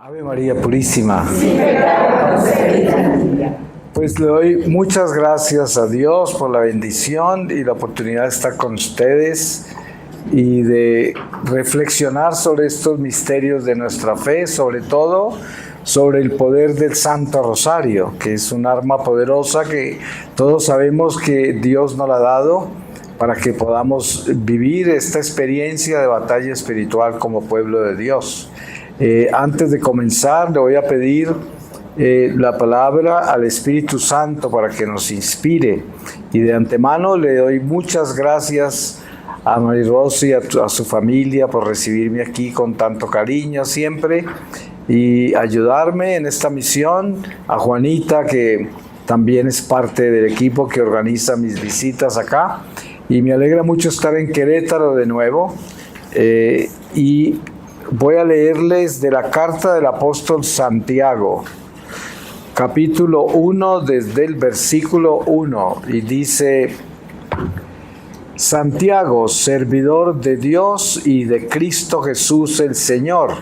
Ave María Purísima. Pues le doy muchas gracias a Dios por la bendición y la oportunidad de estar con ustedes y de reflexionar sobre estos misterios de nuestra fe, sobre todo sobre el poder del Santo Rosario, que es un arma poderosa que todos sabemos que Dios nos la ha dado para que podamos vivir esta experiencia de batalla espiritual como pueblo de Dios. Antes de comenzar, le voy a pedir la palabra al Espíritu Santo para que nos inspire. Y de antemano le doy muchas gracias a María Rosy y a su familia por recibirme aquí con tanto cariño siempre y ayudarme en esta misión. A Juanita, que también es parte del equipo que organiza mis visitas acá. Y me alegra mucho estar en Querétaro de nuevo. Y voy a leerles de la carta del apóstol Santiago, capítulo 1, desde el versículo 1, y dice: Santiago, servidor de Dios y de Cristo Jesús el Señor,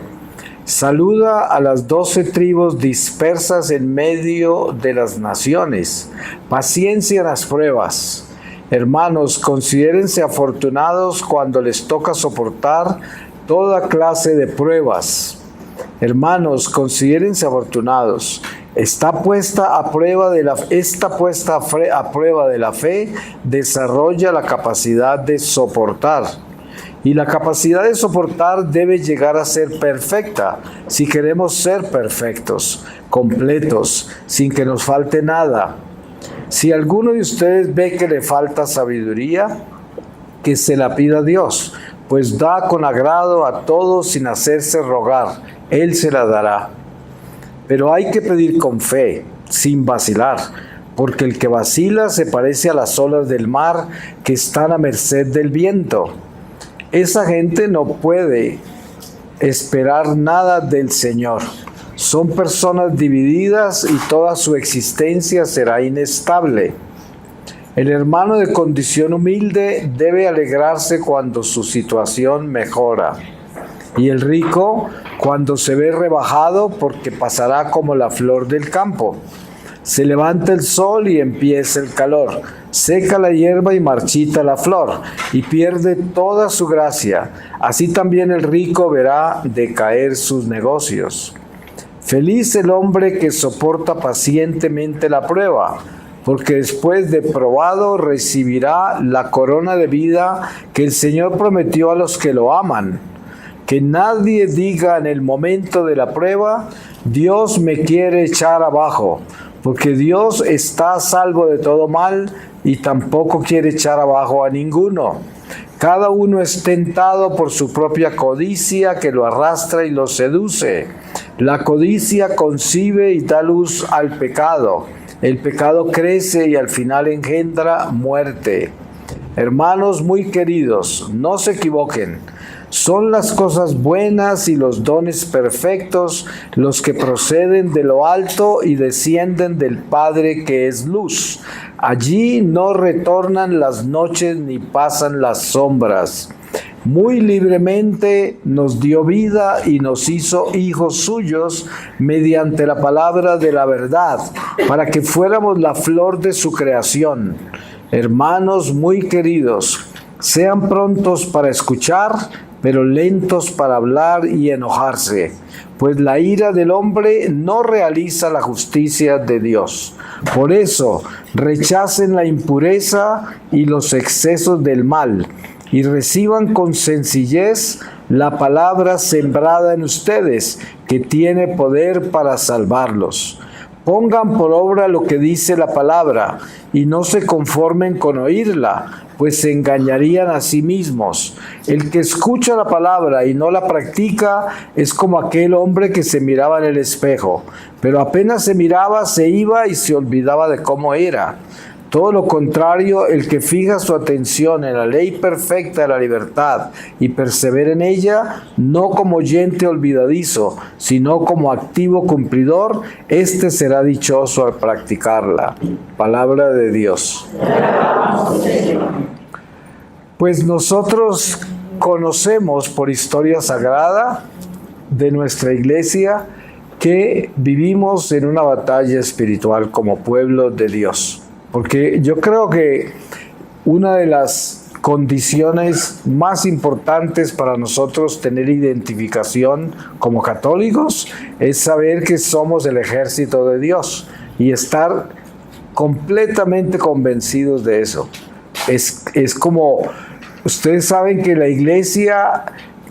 saluda a las 12 tribus dispersas en medio de las naciones. Paciencia en las pruebas. Hermanos, considérense afortunados cuando les toca soportar toda clase de pruebas. Hermanos, considérense afortunados. Esta puesta a prueba de la fe desarrolla la capacidad de soportar. Y la capacidad de soportar debe llegar a ser perfecta si queremos ser perfectos, completos, sin que nos falte nada. Si alguno de ustedes ve que le falta sabiduría, que se la pida a Dios, pues da con agrado a todos sin hacerse rogar. Él se la dará. Pero hay que pedir con fe, sin vacilar, porque el que vacila se parece a las olas del mar que están a merced del viento. Esa gente no puede esperar nada del Señor. Son personas divididas y toda su existencia será inestable. El hermano de condición humilde debe alegrarse cuando su situación mejora, y el rico cuando se ve rebajado, porque pasará como la flor del campo. Se levanta el sol y empieza el calor, seca la hierba y marchita la flor, y pierde toda su gracia. Así también el rico verá decaer sus negocios. Feliz el hombre que soporta pacientemente la prueba, porque después de probado recibirá la corona de vida que el Señor prometió a los que lo aman. Que nadie diga en el momento de la prueba: Dios me quiere echar abajo, porque Dios está a salvo de todo mal y tampoco quiere echar abajo a ninguno. Cada uno es tentado por su propia codicia que lo arrastra y lo seduce. La codicia concibe y da luz al pecado. El pecado crece y al final engendra muerte. Hermanos muy queridos, no se equivoquen. Son las cosas buenas y los dones perfectos los que proceden de lo alto y descienden del Padre que es luz. Allí no retornan las noches ni pasan las sombras. Muy libremente nos dio vida y nos hizo hijos suyos mediante la palabra de la verdad, para que fuéramos la flor de su creación. Hermanos muy queridos, sean prontos para escuchar, pero lentos para hablar y enojarse, pues la ira del hombre no realiza la justicia de Dios. Por eso, rechacen la impureza y los excesos del mal, y reciban con sencillez la palabra sembrada en ustedes, que tiene poder para salvarlos. Pongan por obra lo que dice la palabra, y no se conformen con oírla, pues se engañarían a sí mismos. El que escucha la palabra y no la practica es como aquel hombre que se miraba en el espejo, pero apenas se miraba, se iba y se olvidaba de cómo era. Todo lo contrario, el que fija su atención en la ley perfecta de la libertad y persevera en ella, no como oyente olvidadizo, sino como activo cumplidor, éste será dichoso al practicarla. Palabra de Dios. Pues nosotros conocemos por historia sagrada de nuestra iglesia que vivimos en una batalla espiritual como pueblo de Dios. Porque yo creo que una de las condiciones más importantes para nosotros tener identificación como católicos es saber que somos el ejército de Dios y estar completamente convencidos de eso. Es como, ustedes saben que la iglesia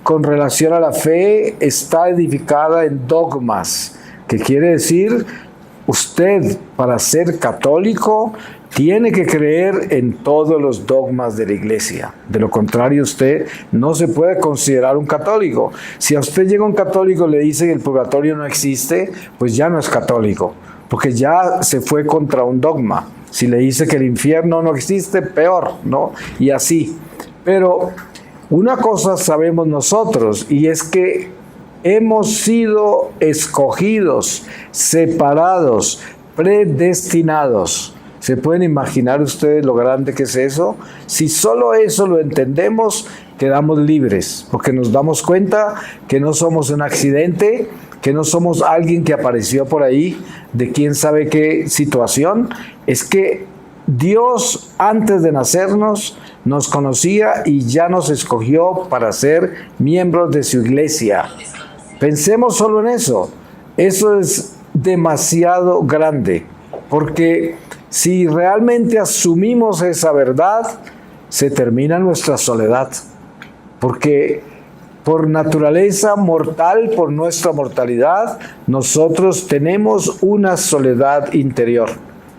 con relación a la fe está edificada en dogmas, que quiere decir, usted para ser católico tiene que creer en todos los dogmas de la iglesia. De lo contrario, usted no se puede considerar un católico. Si a usted llega un católico y le dice que el purgatorio no existe, pues ya no es católico, porque ya se fue contra un dogma. Si le dice que el infierno no existe, peor, ¿no? Y así. Pero una cosa sabemos nosotros, y es que hemos sido escogidos, separados, predestinados. ¿Se pueden imaginar ustedes lo grande que es eso? Si solo eso lo entendemos, quedamos libres, porque nos damos cuenta que no somos un accidente, que no somos alguien que apareció por ahí de quién sabe qué situación. Es que Dios, antes de nacernos, nos conocía y ya nos escogió para ser miembros de su iglesia. Pensemos solo en eso. Eso es demasiado grande, porque si realmente asumimos esa verdad, se termina nuestra soledad. Porque por naturaleza mortal, por nuestra mortalidad, nosotros tenemos una soledad interior.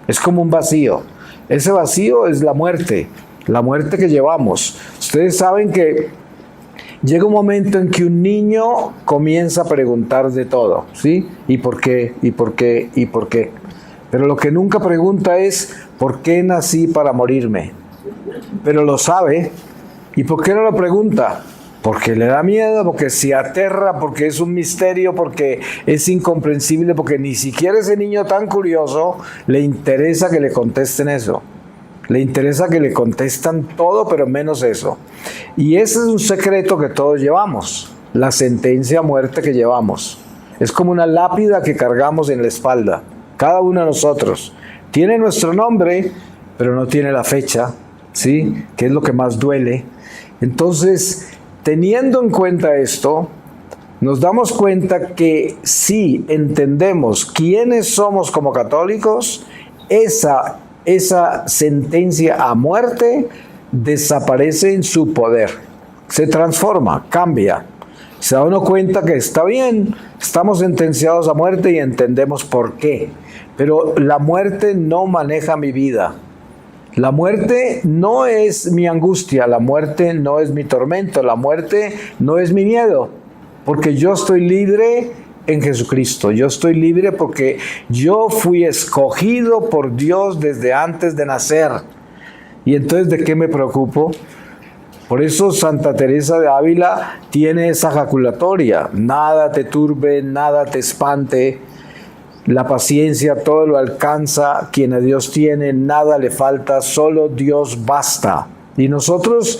Es como un vacío. Ese vacío es la muerte que llevamos. Ustedes saben que llega un momento en que un niño comienza a preguntar de todo, ¿sí? ¿Y por qué? ¿Y por qué? ¿Y por qué? Pero lo que nunca pregunta es, ¿por qué nací para morirme? Pero lo sabe. ¿Y por qué no lo pregunta? Porque le da miedo, porque se aterra, porque es un misterio, porque es incomprensible, porque ni siquiera ese niño tan curioso le interesa que le contesten eso. Le interesa que le contestan todo, pero menos eso. Y ese es un secreto que todos llevamos, la sentencia a muerte que llevamos. Es como una lápida que cargamos en la espalda. Cada uno de nosotros tiene nuestro nombre, pero no tiene la fecha, ¿sí? Que es lo que más duele. Entonces, teniendo en cuenta esto, nos damos cuenta que si entendemos quiénes somos como católicos, esa sentencia a muerte desaparece en su poder, se transforma, cambia. Se da uno cuenta que está bien, estamos sentenciados a muerte y entendemos por qué. Pero la muerte no maneja mi vida. La muerte no es mi angustia, la muerte no es mi tormento, la muerte no es mi miedo, porque yo estoy libre en Jesucristo. Yo estoy libre porque yo fui escogido por Dios desde antes de nacer. ¿Y entonces de qué me preocupo? Por eso Santa Teresa de Ávila tiene esa ejaculatoria: nada te turbe, nada te espante, la paciencia todo lo alcanza, quien a Dios tiene nada le falta, solo Dios basta. Y nosotros,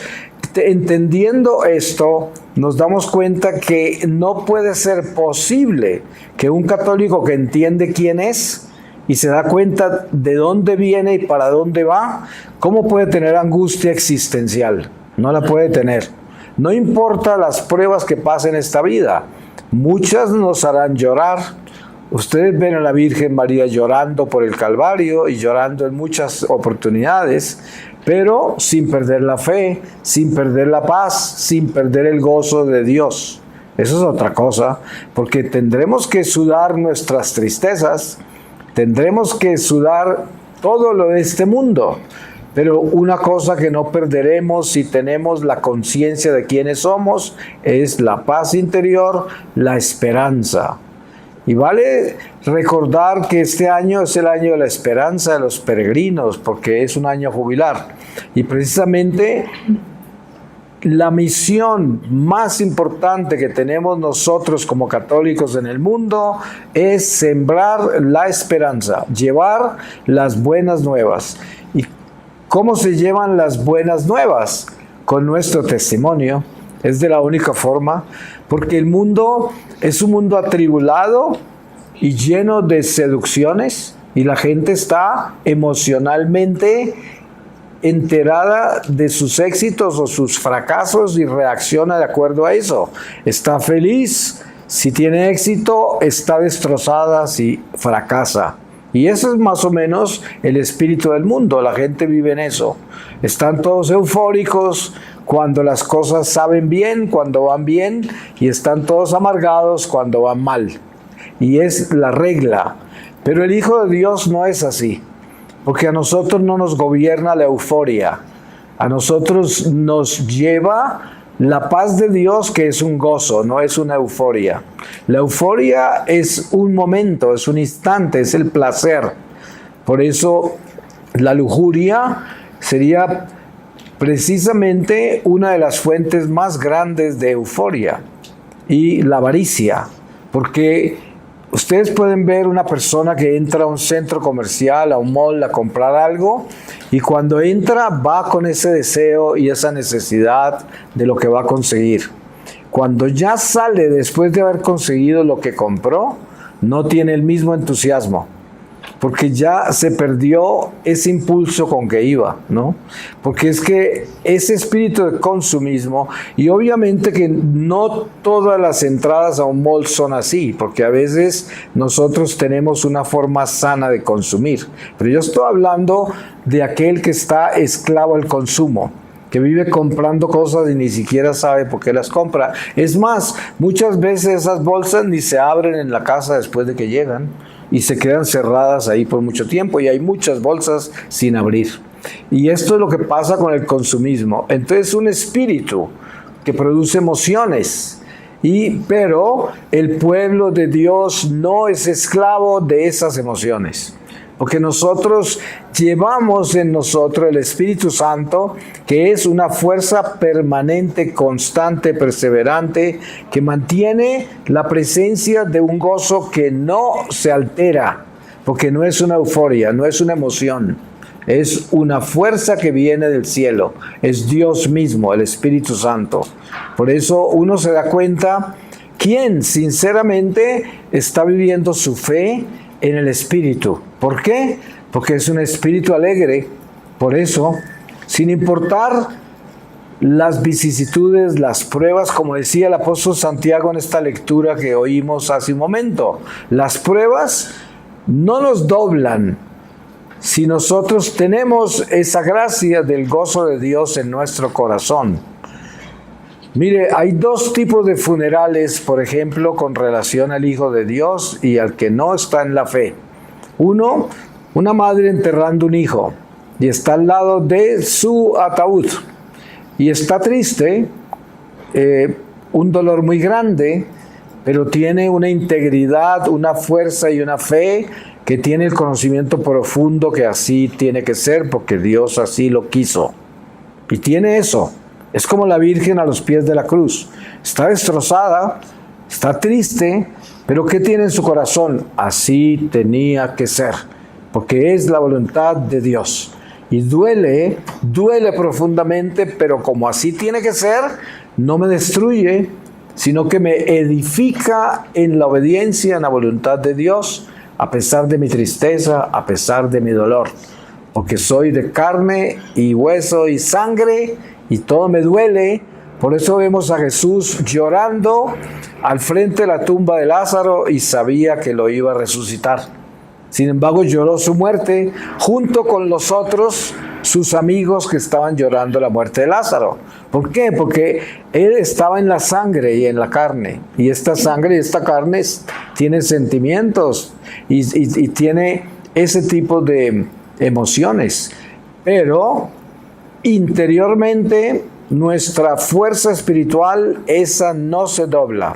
entendiendo esto, nos damos cuenta que no puede ser posible que un católico que entiende quién es y se da cuenta de dónde viene y para dónde va, ¿cómo puede tener angustia existencial? No la puede tener. No importa las pruebas que pasen en esta vida, muchas nos harán llorar. Ustedes ven a la Virgen María llorando por el Calvario y llorando en muchas oportunidades, pero sin perder la fe, sin perder la paz, sin perder el gozo de Dios. Eso es otra cosa, porque tendremos que sudar nuestras tristezas, tendremos que sudar todo lo de este mundo, pero una cosa que no perderemos si tenemos la conciencia de quiénes somos es la paz interior, la esperanza. Y vale recordar que este año es el año de la esperanza de los peregrinos, porque es un año jubilar. Y precisamente la misión más importante que tenemos nosotros como católicos en el mundo es sembrar la esperanza, llevar las buenas nuevas. ¿Y cómo se llevan las buenas nuevas? Con nuestro testimonio. Es de la única forma, porque el mundo es un mundo atribulado, y lleno de seducciones, y la gente está emocionalmente enterada de sus éxitos o sus fracasos y reacciona de acuerdo a eso. Está feliz si tiene éxito, está destrozada si fracasa. Y eso es más o menos el espíritu del mundo. La gente vive en eso. Están todos eufóricos cuando las cosas saben bien, cuando van bien, y están todos amargados cuando van mal. Y es la regla. Pero el Hijo de Dios no es así. Porque a nosotros no nos gobierna la euforia. A nosotros nos lleva la paz de Dios, que es un gozo, no es una euforia. La euforia es un momento, es un instante, es el placer. Por eso la lujuria sería precisamente una de las fuentes más grandes de euforia. Y la avaricia, porque ustedes pueden ver una persona que entra a un centro comercial, a un mall, a comprar algo, y cuando entra va con ese deseo y esa necesidad de lo que va a conseguir. Cuando ya sale después de haber conseguido lo que compró, no tiene el mismo entusiasmo, porque ya se perdió ese impulso con que iba, ¿no? Porque es que ese espíritu de consumismo, y obviamente que no todas las entradas a un mall son así, porque a veces nosotros tenemos una forma sana de consumir, pero yo estoy hablando de aquel que está esclavo al consumo, que vive comprando cosas y ni siquiera sabe por qué las compra. Es más, muchas veces esas bolsas ni se abren en la casa después de que llegan, y se quedan cerradas ahí por mucho tiempo, y hay muchas bolsas sin abrir. Y esto es lo que pasa con el consumismo. Entonces, un espíritu que produce emociones, pero el pueblo de Dios no es esclavo de esas emociones, porque nosotros llevamos en nosotros el Espíritu Santo, que es una fuerza permanente, constante, perseverante, que mantiene la presencia de un gozo que no se altera, porque no es una euforia, no es una emoción, es una fuerza que viene del cielo, es Dios mismo, el Espíritu Santo. Por eso uno se da cuenta quién sinceramente está viviendo su fe en el Espíritu. ¿Por qué? Porque es un espíritu alegre. Por eso, sin importar las vicisitudes, las pruebas, como decía el apóstol Santiago en esta lectura que oímos hace un momento, las pruebas no nos doblan si nosotros tenemos esa gracia del gozo de Dios en nuestro corazón. Mire, hay dos tipos de funerales, por ejemplo, con relación al Hijo de Dios y al que no está en la fe. Uno, una madre enterrando un hijo y está al lado de su ataúd y está triste, un dolor muy grande, pero tiene una integridad, una fuerza y una fe que tiene el conocimiento profundo que así tiene que ser porque Dios así lo quiso. Y tiene eso. Es como la Virgen a los pies de la cruz. Está destrozada, está triste, pero ¿qué tiene en su corazón? Así tenía que ser, porque es la voluntad de Dios. Y duele profundamente, pero como así tiene que ser, no me destruye, sino que me edifica en la obediencia, en la voluntad de Dios, a pesar de mi tristeza, a pesar de mi dolor. Porque soy de carne y hueso y sangre, y todo me duele. Por eso vemos a Jesús llorando al frente de la tumba de Lázaro y sabía que lo iba a resucitar. Sin embargo, lloró su muerte junto con los otros, sus amigos que estaban llorando la muerte de Lázaro. ¿Por qué? Porque él estaba en la sangre y en la carne. Y esta sangre y esta carne tiene sentimientos y tiene ese tipo de emociones. Pero interiormente nuestra fuerza espiritual, esa no se dobla,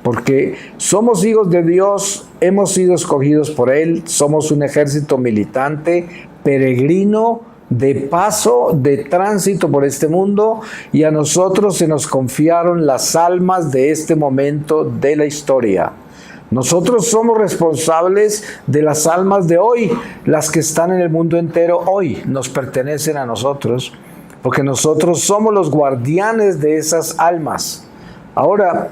porque somos hijos de Dios, hemos sido escogidos por Él, somos un ejército militante, peregrino, de paso, de tránsito por este mundo, y a nosotros se nos confiaron las almas de este momento de la historia. Nosotros somos responsables de las almas de hoy, las que están en el mundo entero hoy, nos pertenecen a nosotros, porque nosotros somos los guardianes de esas almas. Ahora,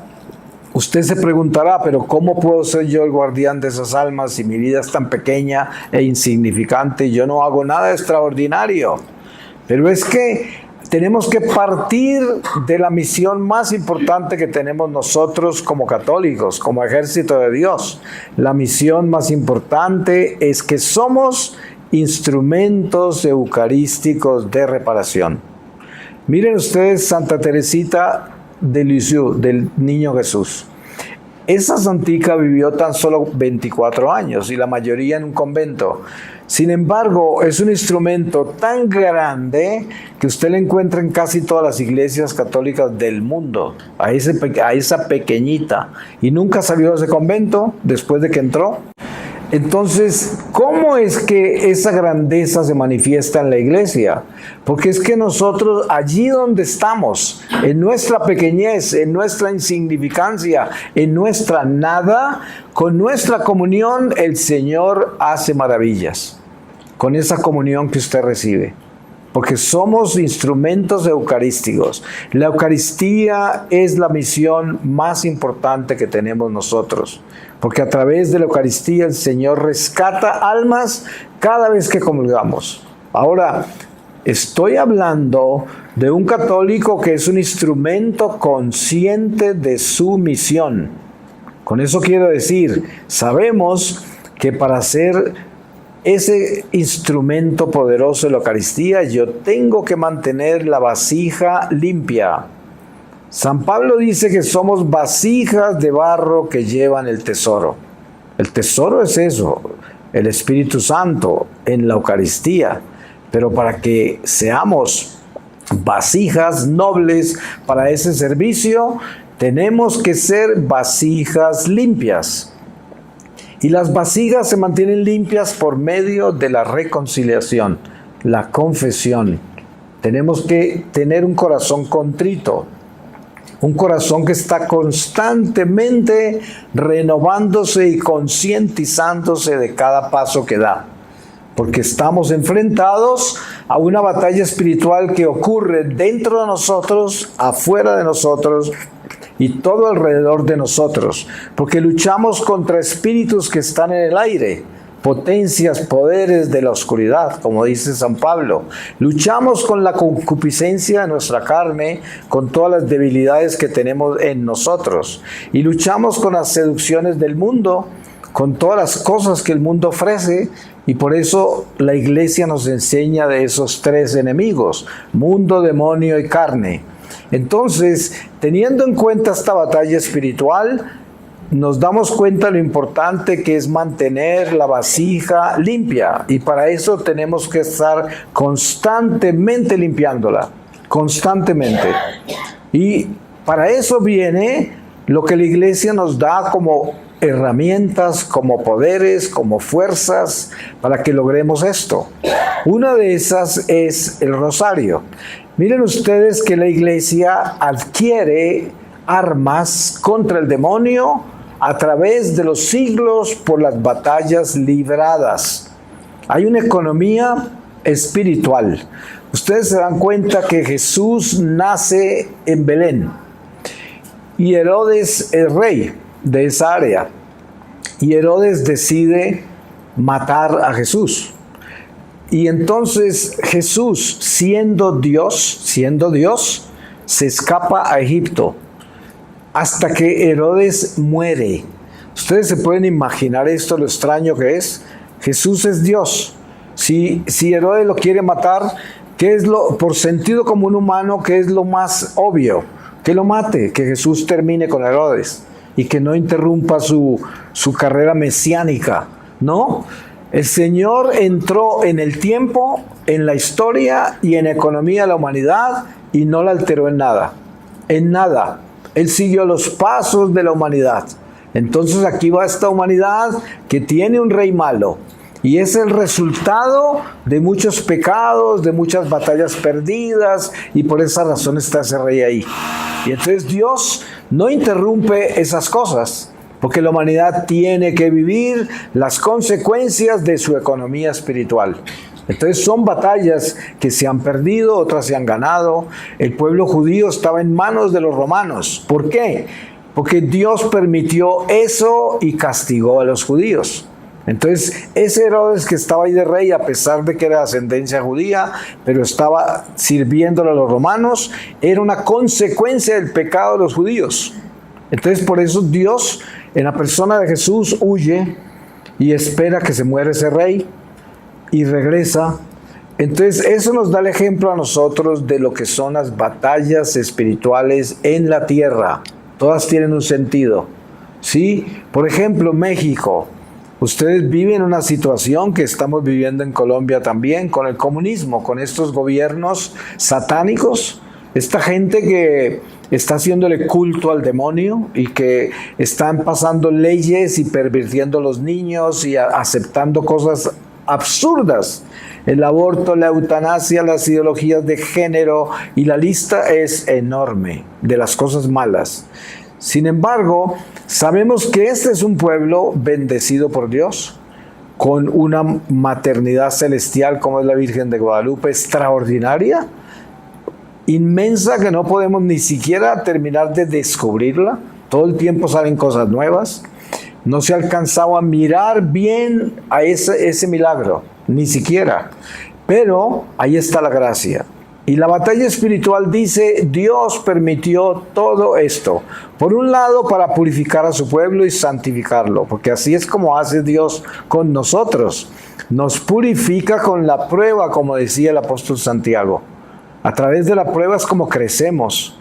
Usted se preguntará, pero ¿cómo puedo ser yo el guardián de esas almas si mi vida es tan pequeña e insignificante y yo no hago nada extraordinario? Pero es que tenemos que partir de la misión más importante que tenemos nosotros como católicos, como ejército de Dios. La misión más importante es que somos instrumentos eucarísticos de reparación. Miren ustedes Santa Teresita de Lisieux, del Niño Jesús. Esa santica vivió tan solo 24 años y la mayoría en un convento. Sin embargo, es un instrumento tan grande que usted lo encuentra en casi todas las iglesias católicas del mundo, a esa pequeñita. Y nunca salió de ese convento después de que entró. Entonces, ¿cómo es que esa grandeza se manifiesta en la iglesia? Porque es que nosotros, allí donde estamos, en nuestra pequeñez, en nuestra insignificancia, en nuestra nada, con nuestra comunión, el Señor hace maravillas. Con esa comunión que usted recibe. Porque somos instrumentos eucarísticos. La Eucaristía es la misión más importante que tenemos nosotros. Porque a través de la Eucaristía el Señor rescata almas cada vez que comulgamos. Ahora, estoy hablando de un católico que es un instrumento consciente de su misión. Con eso quiero decir, sabemos que para ser ese instrumento poderoso de la Eucaristía, yo tengo que mantener la vasija limpia. San Pablo dice que somos vasijas de barro que llevan el tesoro. El tesoro es eso, el Espíritu Santo en la Eucaristía. Pero para que seamos vasijas nobles para ese servicio, tenemos que ser vasijas limpias. Y las vasijas se mantienen limpias por medio de la reconciliación, la confesión. Tenemos que tener un corazón contrito, un corazón que está constantemente renovándose y concientizándose de cada paso que da. Porque estamos enfrentados a una batalla espiritual que ocurre dentro de nosotros, afuera de nosotros, y todo alrededor de nosotros, porque luchamos contra espíritus que están en el aire, potencias, poderes de la oscuridad, como dice San Pablo. Luchamos con la concupiscencia de nuestra carne, con todas las debilidades que tenemos en nosotros, y luchamos con las seducciones del mundo, con todas las cosas que el mundo ofrece, y por eso la iglesia nos enseña de esos tres enemigos: mundo, demonio y carne. Entonces, teniendo en cuenta esta batalla espiritual, nos damos cuenta de lo importante que es mantener la vasija limpia. Y para eso tenemos que estar constantemente limpiándola, constantemente. Y para eso viene lo que la iglesia nos da como herramientas, como poderes, como fuerzas para que logremos esto. Una de esas es el rosario. Miren ustedes que la iglesia adquiere armas contra el demonio a través de los siglos por las batallas libradas. Hay una economía espiritual. Ustedes se dan cuenta que Jesús nace en Belén y Herodes es rey de esa área. Y Herodes decide matar a Jesús. Y entonces Jesús, siendo Dios, se escapa a Egipto hasta que Herodes muere. Ustedes se pueden imaginar esto, lo extraño que es. Jesús es Dios. Si Herodes lo quiere matar, ¿qué es por sentido común humano, qué es lo más obvio? Que lo mate, que Jesús termine con Herodes y que no interrumpa su carrera mesiánica, ¿no? El Señor entró en el tiempo, en la historia y en la economía de la humanidad y no la alteró en nada. En nada. Él siguió los pasos de la humanidad. Entonces aquí va esta humanidad que tiene un rey malo. Y es el resultado de muchos pecados, de muchas batallas perdidas, y por esa razón está ese rey ahí. Y entonces Dios no interrumpe esas cosas, porque la humanidad tiene que vivir las consecuencias de su economía espiritual. Entonces son batallas que se han perdido, otras se han ganado. El pueblo judío estaba en manos de los romanos. ¿Por qué? porque Dios permitió eso y castigó a los judíos. Entonces, ese Herodes que estaba ahí de rey, a pesar de que era de ascendencia judía, pero estaba sirviéndole a los romanos, era una consecuencia del pecado de los judíos. Entonces, por eso Dios, en la persona de Jesús, huye y espera que se muera ese rey y regresa. Entonces, eso nos da el ejemplo a nosotros de lo que son las batallas espirituales en la tierra. Todas tienen un sentido, ¿sí? Por ejemplo, México. Ustedes viven una situación que estamos viviendo en Colombia también, con el comunismo, con estos gobiernos satánicos, esta gente que está haciéndole culto al demonio y que están pasando leyes y pervirtiendo a los niños y aceptando cosas absurdas. El aborto, la eutanasia, las ideologías de género, y la lista es enorme de las cosas malas. Sin embargo, sabemos que este es un pueblo bendecido por Dios, con una maternidad celestial como es la Virgen de Guadalupe, extraordinaria, inmensa, que no podemos ni siquiera terminar de descubrirla. Todo el tiempo salen cosas nuevas. No se ha alcanzado a mirar bien a ese milagro, ni siquiera. Pero ahí está la gracia. Y la batalla espiritual dice, Dios permitió todo esto. Por un lado, para purificar a su pueblo y santificarlo, porque así es como hace Dios con nosotros. Nos purifica con la prueba, como decía el apóstol Santiago. A través de la prueba es como crecemos.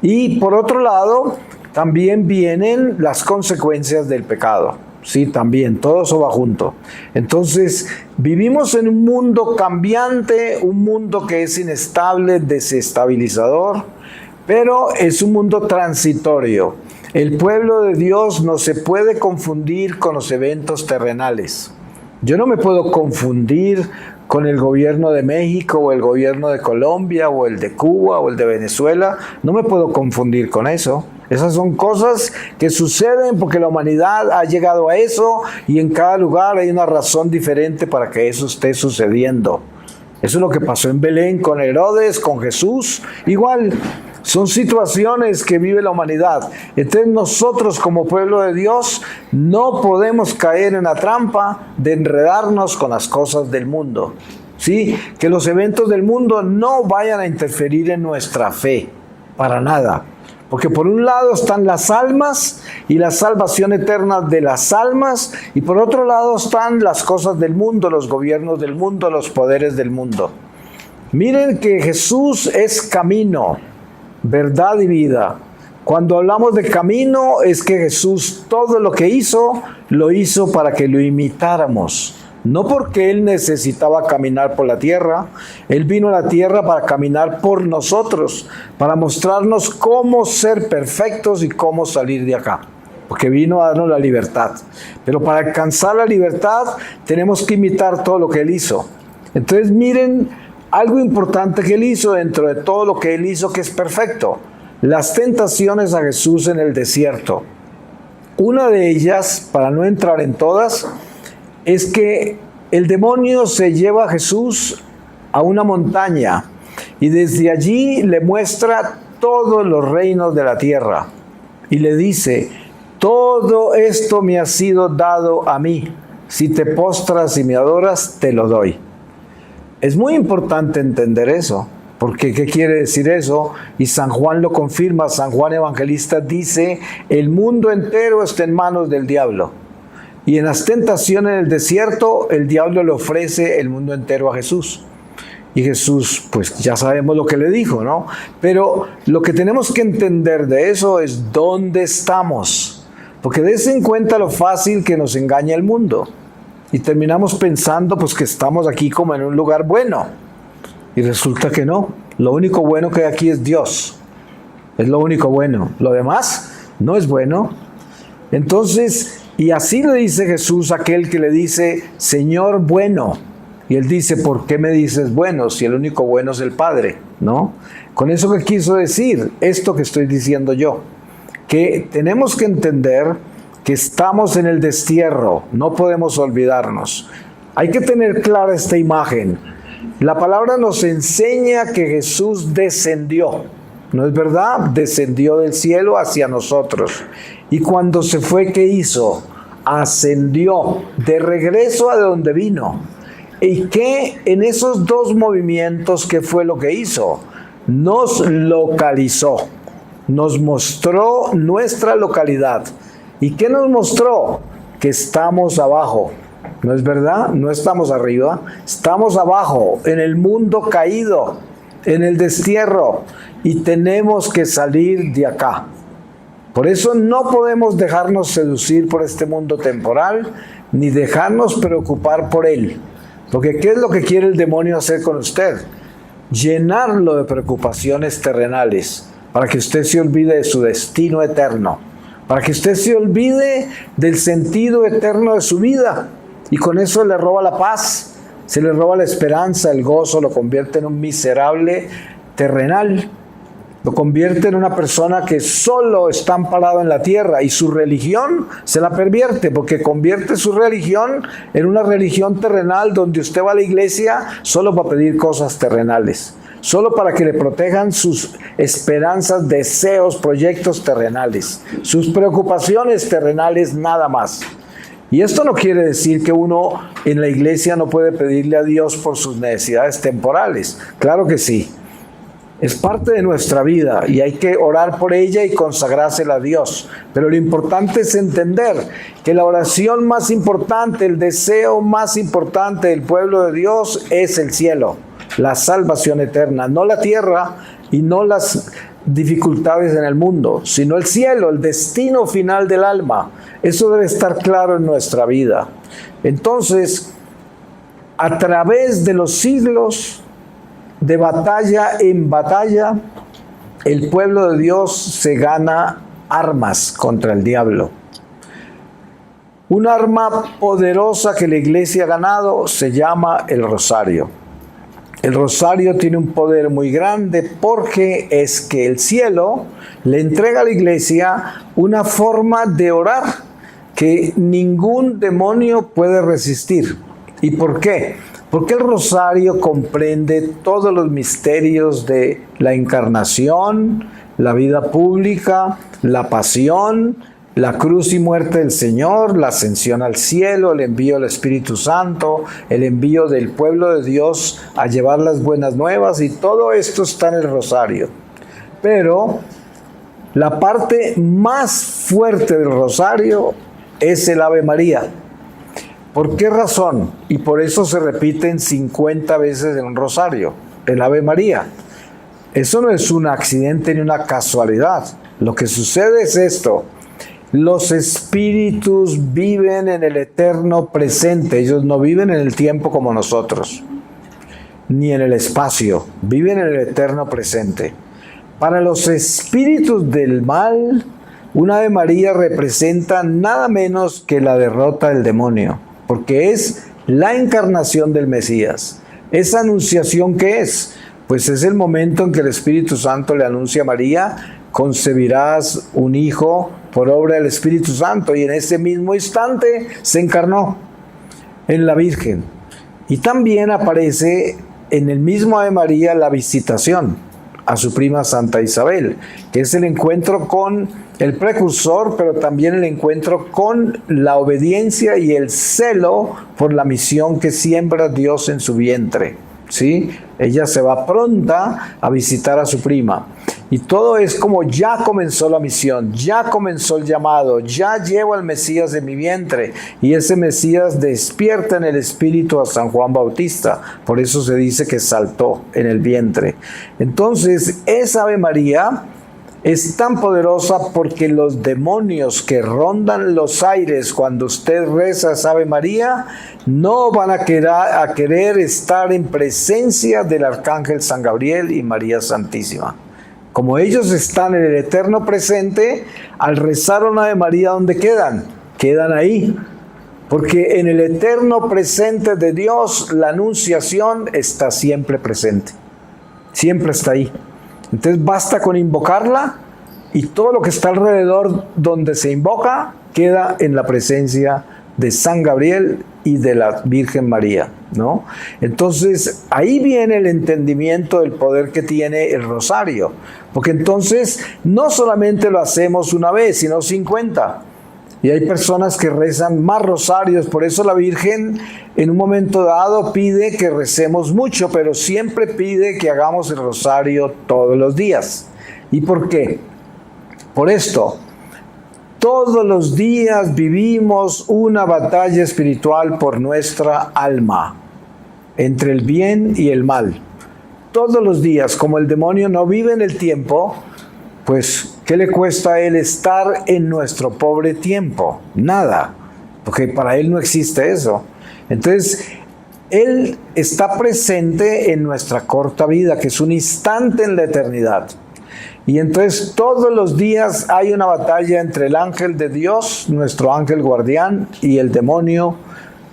Y por otro lado, también vienen las consecuencias del pecado. Sí, también, todo eso va junto. Entonces, vivimos en un mundo cambiante, un mundo que es inestable, desestabilizador, pero es un mundo transitorio. El pueblo de Dios no se puede confundir con los eventos terrenales. Yo no me puedo confundir con el gobierno de México o el gobierno de Colombia o el de Cuba o el de Venezuela. No me puedo confundir con eso. Esas son cosas que suceden porque la humanidad ha llegado a eso y en cada lugar hay una razón diferente para que eso esté sucediendo. Eso es lo que pasó en Belén con Herodes, con Jesús. Igual, son situaciones que vive la humanidad. Entonces nosotros como pueblo de Dios no podemos caer en la trampa de enredarnos con las cosas del mundo. ¿Sí? Que los eventos del mundo no vayan a interferir en nuestra fe, para nada. Porque por un lado están las almas y la salvación eterna de las almas, y por otro lado están las cosas del mundo, los gobiernos del mundo, los poderes del mundo. Miren que Jesús es camino, verdad y vida. Cuando hablamos de camino es que Jesús todo lo que hizo, lo hizo para que lo imitáramos. No porque Él necesitaba caminar por la tierra, Él vino a la tierra para caminar por nosotros, para mostrarnos cómo ser perfectos y cómo salir de acá, porque vino a darnos la libertad. Pero para alcanzar la libertad tenemos que imitar todo lo que Él hizo. Entonces miren algo importante que Él hizo dentro de todo lo que Él hizo, que es perfecto: las tentaciones a Jesús en el desierto. Una de ellas, para no entrar en todas, es que el demonio se lleva a Jesús a una montaña y desde allí le muestra todos los reinos de la tierra y le dice: todo esto me ha sido dado a mí, si te postras y me adoras, te lo doy. Es muy importante entender eso, porque ¿qué quiere decir eso? Y San Juan lo confirma. San Juan Evangelista dice: el mundo entero está en manos del diablo. Y en las tentaciones del desierto, el diablo le ofrece el mundo entero a Jesús. Y Jesús, pues ya sabemos lo que le dijo, ¿no? Pero lo que tenemos que entender de eso es dónde estamos. Porque dense en cuenta lo fácil que nos engaña el mundo. Y terminamos pensando pues que estamos aquí como en un lugar bueno. Y resulta que no. Lo único bueno que hay aquí es Dios. Es lo único bueno. Lo demás no es bueno. Entonces, y así le dice Jesús a aquel que le dice: Señor bueno. Y él dice: ¿por qué me dices bueno si el único bueno es el Padre? ¿No? Con eso que quiso decir, esto que estoy diciendo yo, que tenemos que entender que estamos en el destierro, no podemos olvidarnos. Hay que tener clara esta imagen. La palabra nos enseña que Jesús descendió. ¿No es verdad? Descendió del cielo hacia nosotros. Y cuando se fue, ¿qué hizo? Ascendió de regreso a donde vino. ¿Y qué en esos dos movimientos qué fue lo que hizo? Nos localizó. Nos mostró nuestra localidad. ¿Y qué nos mostró? Que estamos abajo. ¿No es verdad? No estamos arriba. Estamos abajo, en el mundo caído, en el destierro. Y tenemos que salir de acá. Por eso no podemos dejarnos seducir por este mundo temporal, ni dejarnos preocupar por él. Porque ¿qué es lo que quiere el demonio hacer con usted? Llenarlo de preocupaciones terrenales, para que usted se olvide de su destino eterno, para que usted se olvide del sentido eterno de su vida. Y con eso le roba la paz, se le roba la esperanza, el gozo, lo convierte en un miserable terrenal. Lo convierte en una persona que solo está amparado en la tierra, y su religión se la pervierte, porque convierte su religión en una religión terrenal donde usted va a la iglesia solo para pedir cosas terrenales, solo para que le protejan sus esperanzas, deseos, proyectos terrenales, sus preocupaciones terrenales, nada más. Y esto no quiere decir que uno en la iglesia no puede pedirle a Dios por sus necesidades temporales. Claro que sí. Es parte de nuestra vida y hay que orar por ella y consagrársela a Dios. Pero lo importante es entender que la oración más importante, el deseo más importante del pueblo de Dios es el cielo, la salvación eterna, no la tierra y no las dificultades en el mundo, sino el cielo, el destino final del alma. Eso debe estar claro en nuestra vida. Entonces, a través de los siglos, de batalla en batalla, el pueblo de Dios se gana armas contra el diablo. Un arma poderosa que la iglesia ha ganado se llama el rosario. El rosario tiene un poder muy grande porque es que el cielo le entrega a la iglesia una forma de orar que ningún demonio puede resistir. ¿Y por qué? Porque el rosario comprende todos los misterios de la encarnación, la vida pública, la pasión, la cruz y muerte del Señor, la ascensión al cielo, el envío del Espíritu Santo, el envío del pueblo de Dios a llevar las buenas nuevas, y todo esto está en el rosario. Pero la parte más fuerte del rosario es el Ave María. ¿Por qué razón? Y por eso se repiten 50 veces en un rosario, el Ave María. Eso no es un accidente ni una casualidad. Lo que sucede es esto: los espíritus viven en el eterno presente. Ellos no viven en el tiempo como nosotros, ni en el espacio. Viven en el eterno presente. Para los espíritus del mal, un Ave María representa nada menos que la derrota del demonio, porque es la encarnación del Mesías. ¿Esa anunciación qué es? Pues es el momento en que el Espíritu Santo le anuncia a María: concebirás un hijo por obra del Espíritu Santo. Y en ese mismo instante se encarnó en la Virgen. Y también aparece en el mismo Ave María la visitación a su prima Santa Isabel, que es el encuentro con el precursor, pero también el encuentro con la obediencia y el celo por la misión que siembra Dios en su vientre. ¿Sí? Ella se va pronta a visitar a su prima. Y todo es como ya comenzó la misión, ya comenzó el llamado, ya llevo al Mesías en mi vientre. Y ese Mesías despierta en el espíritu a San Juan Bautista. Por eso se dice que saltó en el vientre. Entonces, esa Ave María es tan poderosa porque los demonios que rondan los aires cuando usted reza esa Ave María no van a querer estar en presencia del Arcángel San Gabriel y María Santísima. Como ellos están en el eterno presente, al rezar una Ave María, ¿dónde quedan? Quedan ahí. Porque en el eterno presente de Dios, la anunciación está siempre presente. Siempre está ahí. Entonces basta con invocarla y todo lo que está alrededor donde se invoca queda en la presencia de San Gabriel y de la Virgen María, ¿no? Entonces, ahí viene el entendimiento del poder que tiene el rosario, porque entonces no solamente lo hacemos una vez, sino 50. Y hay personas que rezan más rosarios, por eso la Virgen en un momento dado pide que recemos mucho, pero siempre pide que hagamos el rosario todos los días. ¿Y por qué? Por esto, todos los días vivimos una batalla espiritual por nuestra alma, entre el bien y el mal. Todos los días, como el demonio no vive en el tiempo, pues, ¿qué le cuesta a él estar en nuestro pobre tiempo? Nada, porque para él no existe eso. Entonces, él está presente en nuestra corta vida, que es un instante en la eternidad. Y entonces todos los días hay una batalla entre el ángel de Dios, nuestro ángel guardián, y el demonio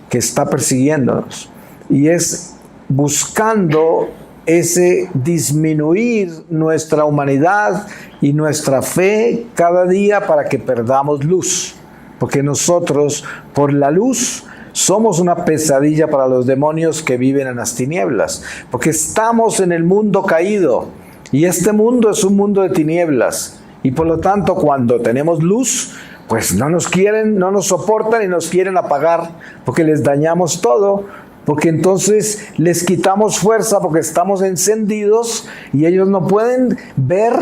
que está persiguiéndonos. Y es buscando ese disminuir nuestra humanidad y nuestra fe cada día para que perdamos luz. Porque nosotros, por la luz, somos una pesadilla para los demonios que viven en las tinieblas. Porque estamos en el mundo caído. Y este mundo es un mundo de tinieblas. Y por lo tanto, cuando tenemos luz, pues no nos quieren, no nos soportan y nos quieren apagar, porque les dañamos todo, porque entonces les quitamos fuerza porque estamos encendidos y ellos no pueden ver,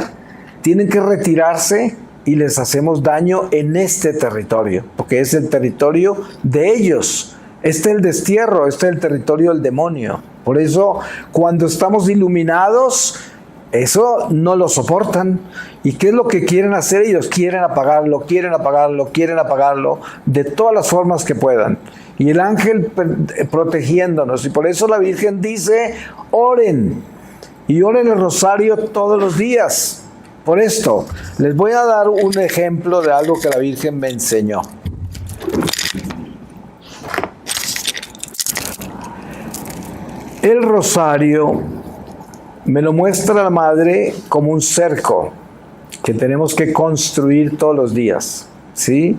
tienen que retirarse y les hacemos daño en este territorio, porque es el territorio de ellos. Este es el destierro, este es el territorio del demonio. Por eso, cuando estamos iluminados, eso no lo soportan. ¿Y qué es lo que quieren hacer ellos? Quieren apagarlo, quieren apagarlo, quieren apagarlo de todas las formas que puedan. Y el ángel protegiéndonos. Y por eso la Virgen dice, oren. Y oren el rosario todos los días. Por esto, les voy a dar un ejemplo de algo que la Virgen me enseñó. El rosario me lo muestra la Madre como un cerco que tenemos que construir todos los días, ¿sí?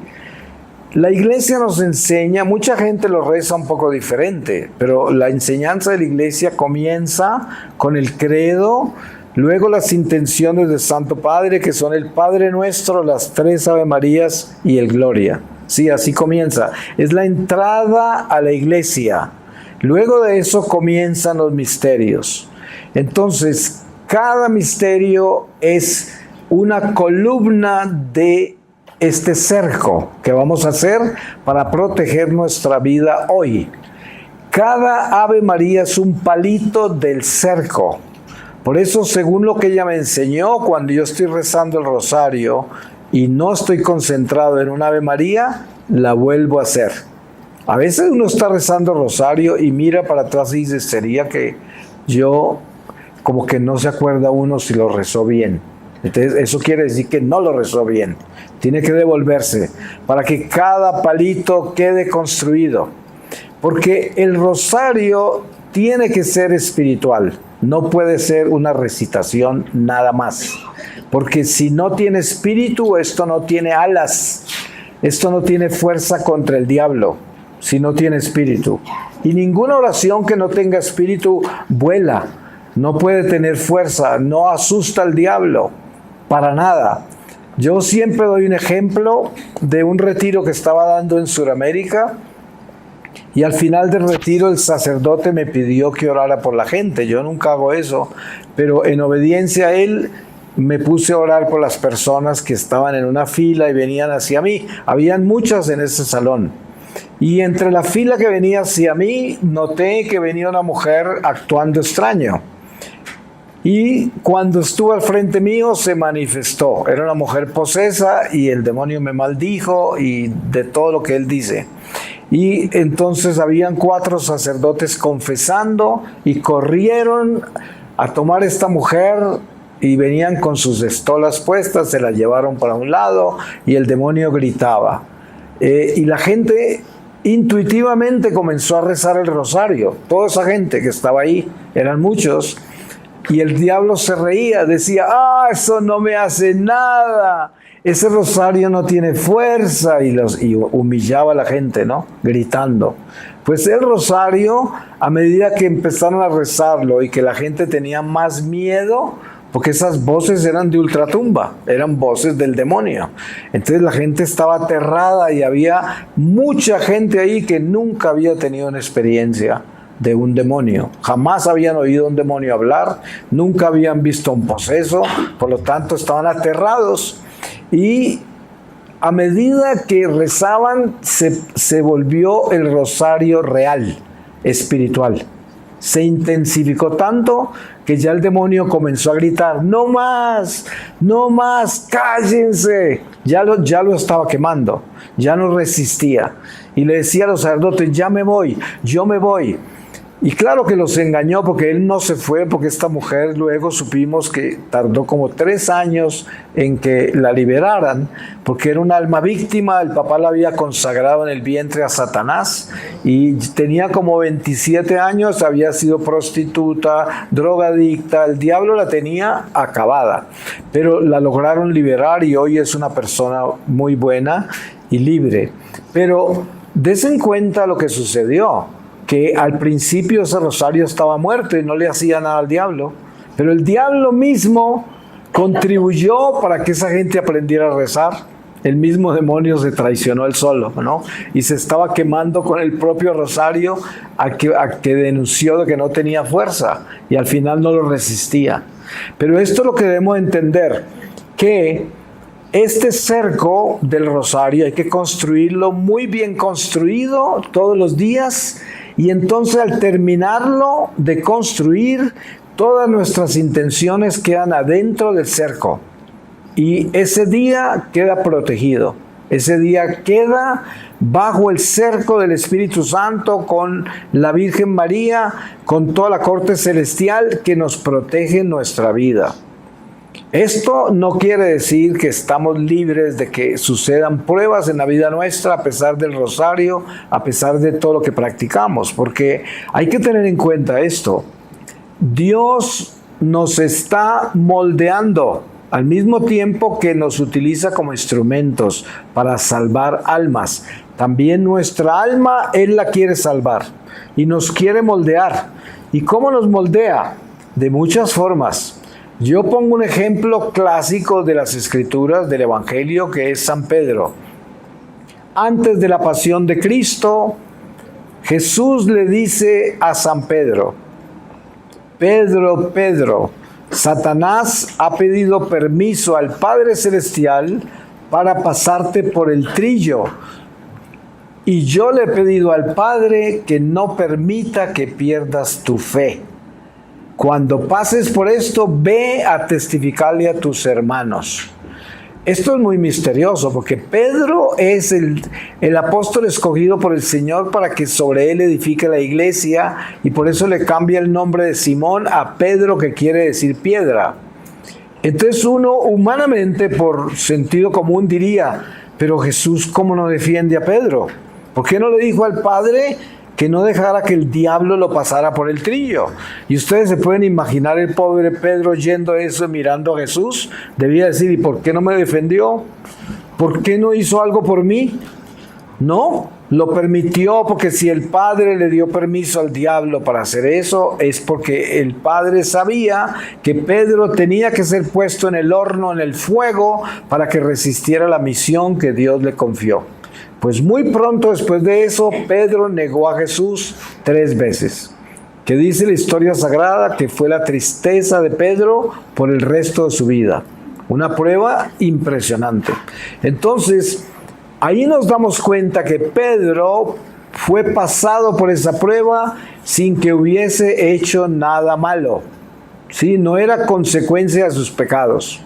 La Iglesia nos enseña, mucha gente lo reza un poco diferente, pero la enseñanza de la Iglesia comienza con el credo, luego las intenciones del Santo Padre, que son el Padre Nuestro, las 3 Ave Marías y el Gloria. Sí, así comienza. Es la entrada a la Iglesia. Luego de eso comienzan los misterios. Entonces, cada misterio es una columna de este cerco que vamos a hacer para proteger nuestra vida hoy. Cada Ave María es un palito del cerco. Por eso, según lo que ella me enseñó, cuando yo estoy rezando el rosario y no estoy concentrado en un Ave María, la vuelvo a hacer. A veces uno está rezando el rosario y mira para atrás y dice, sería que yo, como que no se acuerda uno si lo rezó bien. Entonces, eso quiere decir que no lo rezó bien. Tiene que devolverse para que cada palito quede construido. Porque el rosario tiene que ser espiritual. No puede ser una recitación nada más. Porque si no tiene espíritu, esto no tiene alas. Esto no tiene fuerza contra el diablo, si no tiene espíritu. Y ninguna oración que no tenga espíritu vuela. No puede tener fuerza, no asusta al diablo. Para nada. Yo siempre doy un ejemplo de un retiro que estaba dando en Sudamérica y al final del retiro el sacerdote me pidió que orara por la gente. Yo nunca hago eso, pero en obediencia a él me puse a orar por las personas que estaban en una fila y venían hacia mí. Habían muchas en ese salón. Y entre la fila que venía hacia mí noté que venía una mujer actuando extraño. Y cuando estuvo al frente mío se manifestó. Era una mujer posesa y el demonio me maldijo y de todo lo que él dice. Y entonces habían 4 sacerdotes confesando y corrieron a tomar esta mujer y venían con sus estolas puestas, se la llevaron para un lado y el demonio gritaba. Y la gente intuitivamente comenzó a rezar el rosario. Toda esa gente que estaba ahí, eran muchos. Y el diablo se reía, decía, eso no me hace nada, ese rosario no tiene fuerza, y humillaba a la gente, ¿no? Gritando. Pues el rosario, a medida que empezaron a rezarlo y que la gente tenía más miedo, porque esas voces eran de ultratumba, eran voces del demonio. Entonces la gente estaba aterrada y había mucha gente ahí que nunca había tenido una experiencia de un demonio. Jamás habían oído a un demonio hablar, nunca habían visto un poseso, por lo tanto estaban aterrados. Y a medida que rezaban, se volvió el rosario real, espiritual. Se intensificó tanto que ya el demonio comenzó a gritar: no más, cállense. Ya lo estaba quemando, ya no resistía. Y le decía a los sacerdotes: ya me voy, yo me voy. Y claro que los engañó, porque él no se fue, porque esta mujer, luego supimos que tardó como 3 años en que la liberaran, porque era un alma víctima. El papá la había consagrado en el vientre a Satanás y tenía como 27 años, había sido prostituta, drogadicta, el diablo la tenía acabada, pero la lograron liberar y hoy es una persona muy buena y libre. Pero des en cuenta lo que sucedió, que al principio ese rosario estaba muerto y no le hacía nada al diablo, pero el diablo mismo contribuyó para que esa gente aprendiera a rezar. El mismo demonio se traicionó él solo, ¿no? Y se estaba quemando con el propio rosario a que denunció de que no tenía fuerza y al final no lo resistía. Pero esto es lo que debemos entender, que este cerco del rosario hay que construirlo muy bien construido todos los días. Y entonces al terminarlo de construir, todas nuestras intenciones quedan adentro del cerco. Y ese día queda protegido. Ese día queda bajo el cerco del Espíritu Santo, con la Virgen María, con toda la corte celestial que nos protege en nuestra vida. Esto no quiere decir que estamos libres de que sucedan pruebas en la vida nuestra a pesar del rosario, a pesar de todo lo que practicamos, porque hay que tener en cuenta esto. Dios nos está moldeando al mismo tiempo que nos utiliza como instrumentos para salvar almas. También nuestra alma Él la quiere salvar y nos quiere moldear. ¿Y cómo nos moldea? De muchas formas. Yo pongo un ejemplo clásico de las Escrituras, del Evangelio, que es San Pedro. Antes de la pasión de Cristo, Jesús le dice a San Pedro: Pedro, Pedro, Satanás ha pedido permiso al Padre Celestial para pasarte por el trillo. Y yo le he pedido al Padre que no permita que pierdas tu fe. Cuando pases por esto, ve a testificarle a tus hermanos. Esto es muy misterioso, porque Pedro es el apóstol escogido por el Señor para que sobre él edifique la iglesia, y por eso le cambia el nombre de Simón a Pedro, que quiere decir piedra. Entonces uno humanamente, por sentido común, diría: pero Jesús, ¿cómo no defiende a Pedro? ¿Por qué no le dijo al Padre que no dejara que el diablo lo pasara por el trillo? Y ustedes se pueden imaginar el pobre Pedro yendo eso, mirando a Jesús. Debía decir: ¿y por qué no me defendió? ¿Por qué no hizo algo por mí? No, lo permitió, porque si el Padre le dio permiso al diablo para hacer eso, es porque el Padre sabía que Pedro tenía que ser puesto en el horno, en el fuego, para que resistiera la misión que Dios le confió. Pues muy pronto después de eso, Pedro negó a Jesús 3 veces. Que dice la historia sagrada que fue la tristeza de Pedro por el resto de su vida. Una prueba impresionante. Entonces, ahí nos damos cuenta que Pedro fue pasado por esa prueba sin que hubiese hecho nada malo. ¿Sí? No era consecuencia de sus pecados.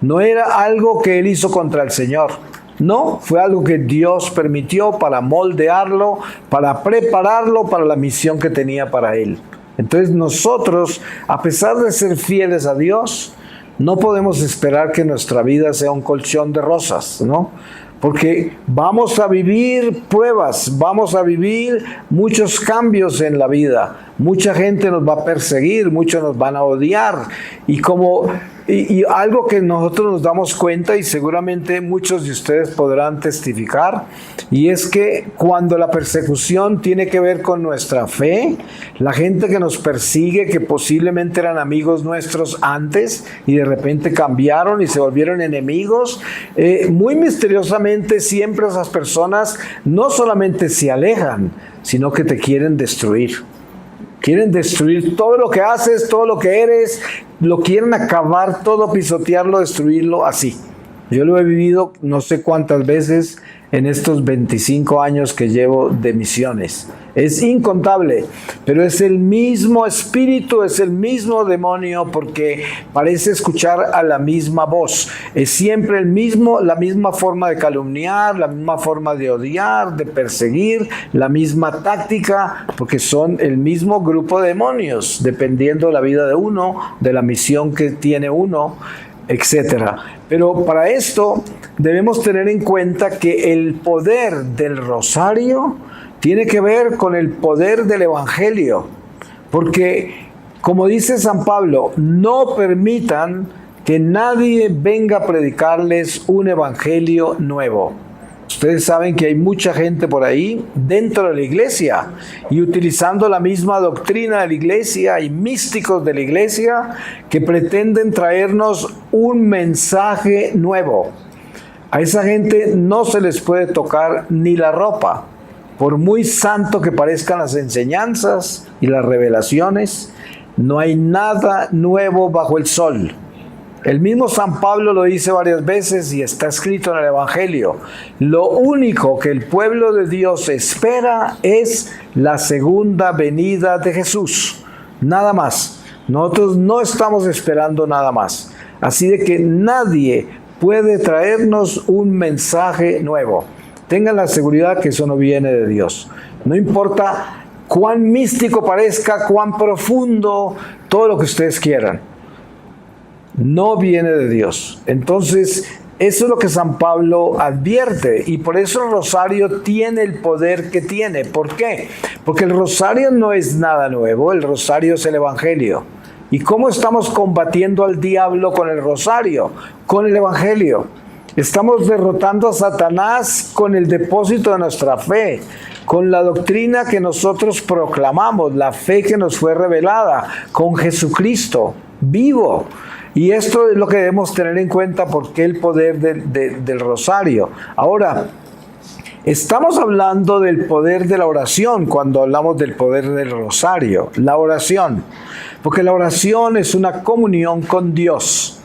No era algo que él hizo contra el Señor. No, fue algo que Dios permitió para moldearlo, para prepararlo para la misión que tenía para él. Entonces nosotros, a pesar de ser fieles a Dios, no podemos esperar que nuestra vida sea un colchón de rosas, ¿no? Porque vamos a vivir pruebas, vamos a vivir muchos cambios en la vida, mucha gente nos va a perseguir, muchos nos van a odiar. Y algo que nosotros nos damos cuenta, y seguramente muchos de ustedes podrán testificar, y es que cuando la persecución tiene que ver con nuestra fe, la gente que nos persigue, que posiblemente eran amigos nuestros antes y de repente cambiaron y se volvieron enemigos, muy misteriosamente siempre esas personas no solamente se alejan, sino que te quieren destruir. Quieren destruir todo lo que haces, todo lo que eres, lo quieren acabar todo, pisotearlo, destruirlo, así. Yo lo he vivido no sé cuántas veces en estos 25 años que llevo de misiones. Es incontable, pero es el mismo espíritu, es el mismo demonio, porque parece escuchar a la misma voz. Es siempre la misma forma de calumniar, la misma forma de odiar, de perseguir, la misma táctica, porque son el mismo grupo de demonios, dependiendo de la vida de uno, de la misión que tiene uno, etcétera. Pero para esto debemos tener en cuenta que el poder del rosario tiene que ver con el poder del evangelio, porque como dice San Pablo, no permitan que nadie venga a predicarles un evangelio nuevo. Ustedes saben que hay mucha gente por ahí dentro de la iglesia y utilizando la misma doctrina de la iglesia y místicos de la iglesia que pretenden traernos un mensaje nuevo. A esa gente no se les puede tocar ni la ropa, por muy santo que parezcan las enseñanzas y las revelaciones. No hay nada nuevo bajo el sol. El mismo San Pablo lo dice varias veces y está escrito en el Evangelio. Lo único que el pueblo de Dios espera es la segunda venida de Jesús. Nada más. Nosotros no estamos esperando nada más. Así de que nadie puede traernos un mensaje nuevo. Tengan la seguridad que eso no viene de Dios. No importa cuán místico parezca, cuán profundo, todo lo que ustedes quieran. No viene de Dios. Entonces, eso es lo que San Pablo advierte, y por eso el rosario tiene el poder que tiene. ¿Por qué? Porque el rosario no es nada nuevo, el rosario es el evangelio. ¿Y cómo estamos combatiendo al diablo con el rosario? Con el evangelio. Estamos derrotando a Satanás con el depósito de nuestra fe, con la doctrina que nosotros proclamamos, la fe que nos fue revelada, con Jesucristo vivo. Y esto es lo que debemos tener en cuenta, porque el poder del rosario. Ahora, estamos hablando del poder de la oración cuando hablamos del poder del rosario, la oración. Porque la oración es una comunión con Dios.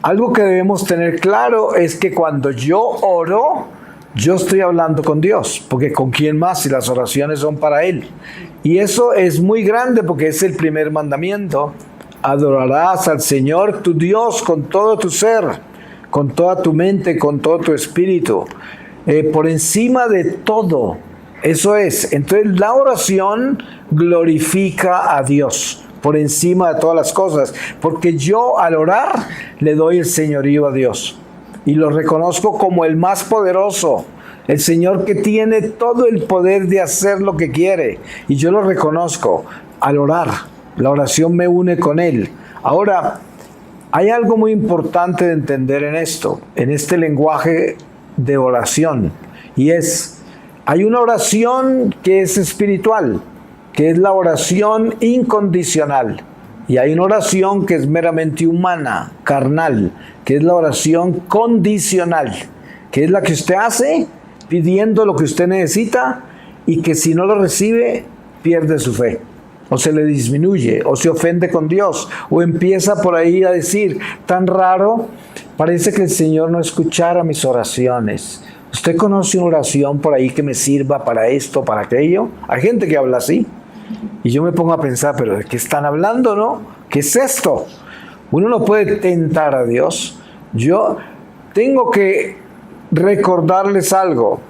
Algo que debemos tener claro es que cuando yo oro, yo estoy hablando con Dios, porque ¿con quién más si las oraciones son para Él? Y eso es muy grande porque es el primer mandamiento. Adorarás al Señor tu Dios con todo tu ser, con toda tu mente, con todo tu espíritu, por encima de todo. Eso es. Entonces la oración glorifica a Dios por encima de todas las cosas, porque yo al orar le doy el señorío a Dios y lo reconozco como el más poderoso, el Señor que tiene todo el poder de hacer lo que quiere, y yo lo reconozco al orar. La oración me une con Él. Ahora, hay algo muy importante de entender en esto, en este lenguaje de oración, y hay una oración que es espiritual, que es la oración incondicional, y hay una oración que es meramente humana, carnal, que es la oración condicional, que es la que usted hace pidiendo lo que usted necesita, y que si no lo recibe, pierde su fe, o se le disminuye, o se ofende con Dios, o empieza por ahí a decir, tan raro, parece que el Señor no escuchara mis oraciones. ¿Usted conoce una oración por ahí que me sirva para esto, para aquello? Hay gente que habla así, y yo me pongo a pensar, pero ¿de qué están hablando, no? ¿Qué es esto? Uno no puede tentar a Dios. Yo tengo que recordarles algo.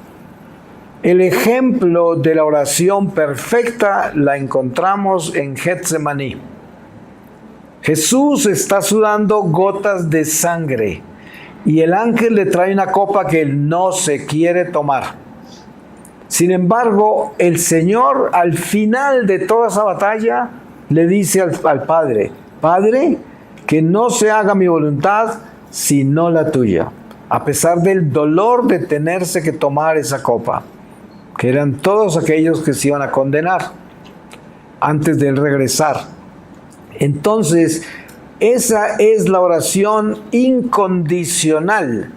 El ejemplo de la oración perfecta la encontramos en Getsemaní. Jesús está sudando gotas de sangre y el ángel le trae una copa que él no se quiere tomar. Sin embargo, el Señor al final de toda esa batalla le dice al Padre, Padre, que no se haga mi voluntad sino la tuya. A pesar del dolor de tenerse que tomar esa copa, que eran todos aquellos que se iban a condenar antes de él regresar. Entonces, esa es la oración incondicional.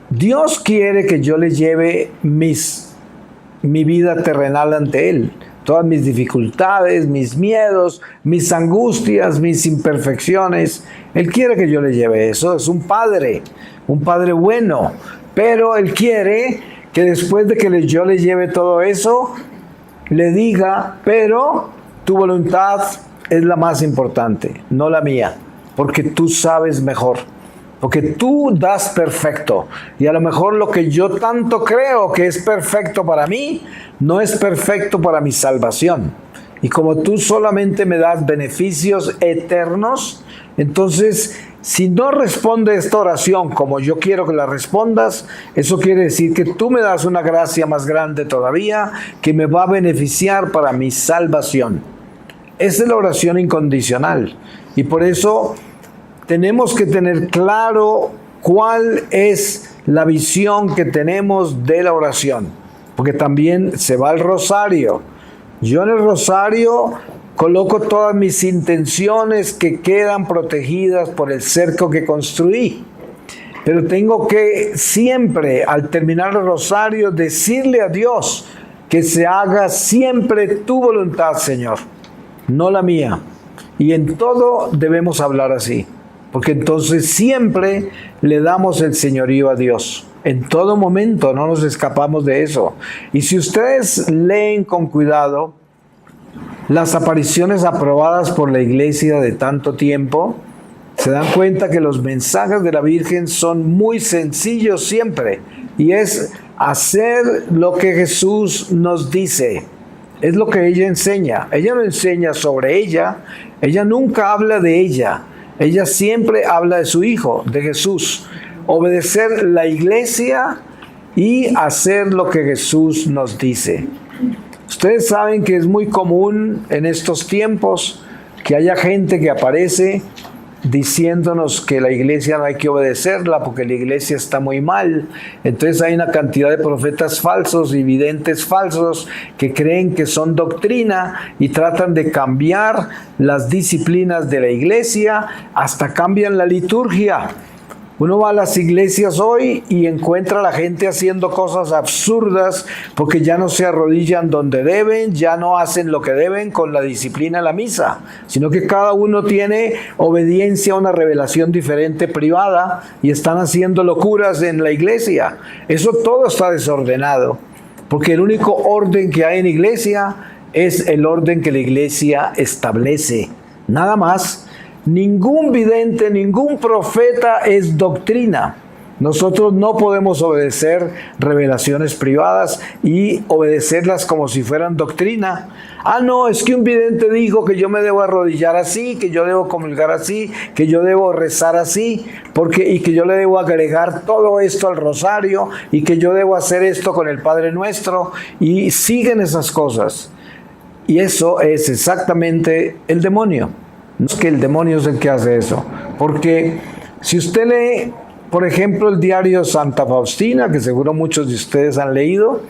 Dios quiere que yo le lleve mi vida terrenal ante Él, todas mis dificultades, mis miedos, mis angustias, mis imperfecciones. Él quiere que yo le lleve eso. Es un padre bueno, pero Él quiere que después de que yo le lleve todo eso, le diga, pero tu voluntad es la más importante, no la mía, porque tú sabes mejor. Porque tú das perfecto. Y a lo mejor lo que yo tanto creo que es perfecto para mí, no es perfecto para mi salvación. Y como tú solamente me das beneficios eternos, entonces, si no responde esta oración como yo quiero que la respondas, eso quiere decir que tú me das una gracia más grande todavía, que me va a beneficiar para mi salvación. Esa es la oración incondicional. Y por eso tenemos que tener claro cuál es la visión que tenemos de la oración, porque también se va al rosario. Yo en el rosario coloco todas mis intenciones que quedan protegidas por el cerco que construí, pero tengo que siempre, al terminar el rosario, decirle a Dios que se haga siempre tu voluntad, Señor, no la mía. Y en todo debemos hablar así. Porque entonces siempre le damos el señorío a Dios. En todo momento, no nos escapamos de eso. Y si ustedes leen con cuidado las apariciones aprobadas por la Iglesia de tanto tiempo, se dan cuenta que los mensajes de la Virgen son muy sencillos siempre. Y es hacer lo que Jesús nos dice. Es lo que ella enseña. Ella no enseña sobre ella. Ella nunca habla de ella. Ella siempre habla de su Hijo, de Jesús. Obedecer la Iglesia y hacer lo que Jesús nos dice. Ustedes saben que es muy común en estos tiempos que haya gente que aparece diciéndonos que la iglesia no hay que obedecerla porque la iglesia está muy mal. Entonces hay una cantidad de profetas falsos y videntes falsos que creen que son doctrina y tratan de cambiar las disciplinas de la iglesia, hasta cambian la liturgia. Uno va a las iglesias hoy y encuentra a la gente haciendo cosas absurdas porque ya no se arrodillan donde deben, ya no hacen lo que deben con la disciplina de la misa, sino que cada uno tiene obediencia a una revelación diferente privada y están haciendo locuras en la iglesia. Eso todo está desordenado, porque el único orden que hay en iglesia es el orden que la iglesia establece, nada más. Ningún vidente, ningún profeta es doctrina. Nosotros no podemos obedecer revelaciones privadas y obedecerlas como si fueran doctrina. Ah, no, es que un vidente dijo que yo me debo arrodillar así, que yo debo comulgar así, que yo debo rezar así, y que yo le debo agregar todo esto al rosario, y que yo debo hacer esto con el Padre Nuestro, y siguen esas cosas. Y eso es exactamente el demonio. No es que el demonio es el que hace eso, porque si usted lee, por ejemplo, el diario Santa Faustina, que seguro muchos de ustedes han leído,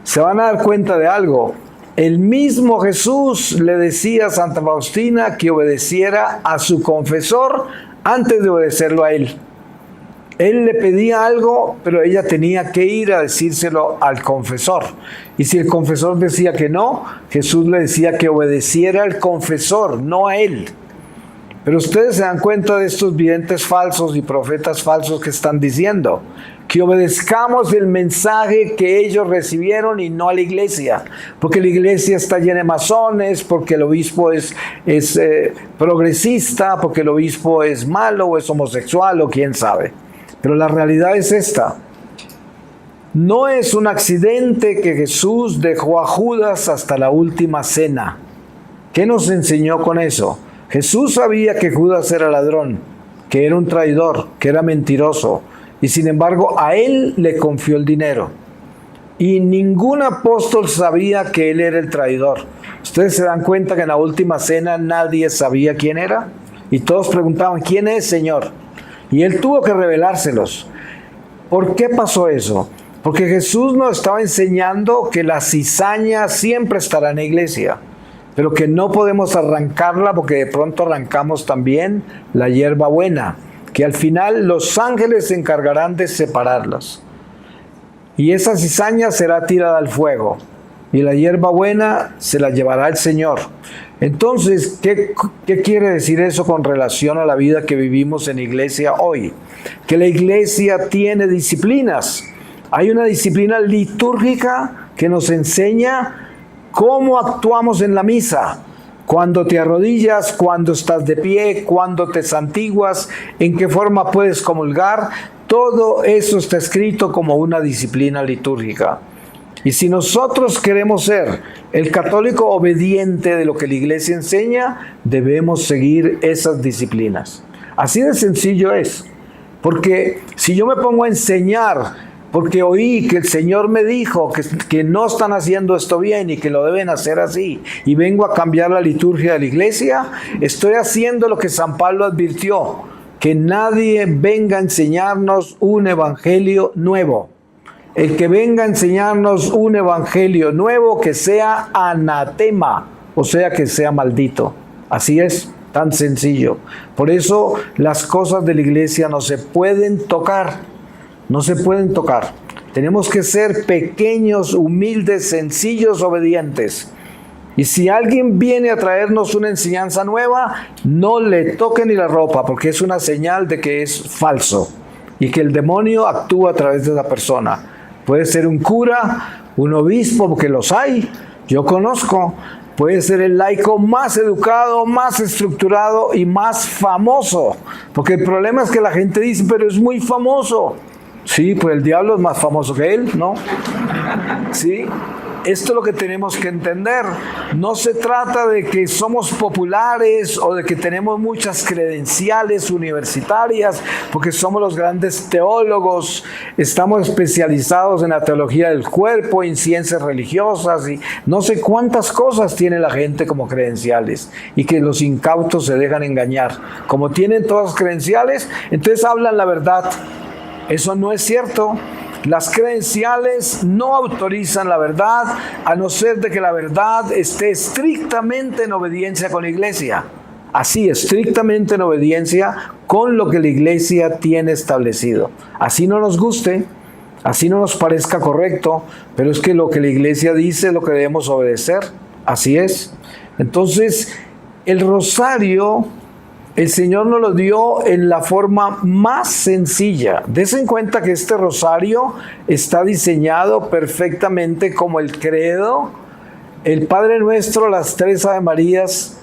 se van a dar cuenta de algo. El mismo Jesús le decía a Santa Faustina que obedeciera a su confesor antes de obedecerlo a él. Él le pedía algo, pero ella tenía que ir a decírselo al confesor. Y si el confesor decía que no, Jesús le decía que obedeciera al confesor, no a él. Pero ustedes se dan cuenta de estos videntes falsos y profetas falsos que están diciendo que obedezcamos el mensaje que ellos recibieron y no a la iglesia, porque la iglesia está llena de masones, porque el obispo es progresista, porque el obispo es malo o es homosexual o quién sabe. Pero la realidad es esta. No es un accidente que Jesús dejó a Judas hasta la última cena. ¿Qué nos enseñó con eso? Jesús sabía que Judas era ladrón, que era un traidor, que era mentiroso, y sin embargo a él le confió el dinero. y ningún apóstol sabía que él era el traidor. Ustedes se dan cuenta que en la última cena nadie sabía quién era y todos preguntaban, ¿quién es, Señor? Y él tuvo que revelárselos. ¿Por qué pasó eso? Porque Jesús nos estaba enseñando que la cizaña siempre estará en la iglesia, pero que no podemos arrancarla porque de pronto arrancamos también la hierba buena, que al final los ángeles se encargarán de separarlas. Y esa cizaña será tirada al fuego, y la hierba buena se la llevará el Señor. Entonces, ¿qué quiere decir eso con relación a la vida que vivimos en la iglesia hoy? Que la iglesia tiene disciplinas. Hay una disciplina litúrgica que nos enseña cómo actuamos en la misa. Cuando te arrodillas, cuando estás de pie, cuando te santiguas, en qué forma puedes comulgar. Todo eso está escrito como una disciplina litúrgica. Y si nosotros queremos ser el católico obediente de lo que la iglesia enseña, debemos seguir esas disciplinas. Así de sencillo es. Porque si yo me pongo a enseñar, porque oí que el Señor me dijo que no están haciendo esto bien y que lo deben hacer así, y vengo a cambiar la liturgia de la iglesia, estoy haciendo lo que San Pablo advirtió, que nadie venga a enseñarnos un evangelio nuevo. El que venga a enseñarnos un evangelio nuevo, que sea anatema, o sea, que sea maldito. Así es, tan sencillo. Por eso las cosas de la iglesia no se pueden tocar, no se pueden tocar. Tenemos que ser pequeños, humildes, sencillos, obedientes. Y si alguien viene a traernos una enseñanza nueva, no le toque ni la ropa, porque es una señal de que es falso y que el demonio actúa a través de esa persona. Puede ser un cura, un obispo, porque los hay, yo conozco. Puede ser el laico más educado, más estructurado y más famoso. Porque el problema es que la gente dice, pero es muy famoso. Sí, pues el diablo es más famoso que él, ¿no? Sí. Esto es lo que tenemos que entender. No se trata de que somos populares o de que tenemos muchas credenciales universitarias, porque somos los grandes teólogos, estamos especializados en la teología del cuerpo, en ciencias religiosas y no sé cuántas cosas tiene la gente como credenciales y que los incautos se dejan engañar. Como tienen todas las credenciales, entonces hablan la verdad. Eso no es cierto. Las credenciales no autorizan la verdad, a no ser de que la verdad esté estrictamente en obediencia con la iglesia. Así, estrictamente en obediencia con lo que la iglesia tiene establecido. Así no nos guste, así no nos parezca correcto, pero es que lo que la iglesia dice es lo que debemos obedecer. Así es. Entonces, el rosario, el Señor nos lo dio en la forma más sencilla. Desen cuenta que este rosario está diseñado perfectamente como el credo, el Padre Nuestro, las tres Ave Marías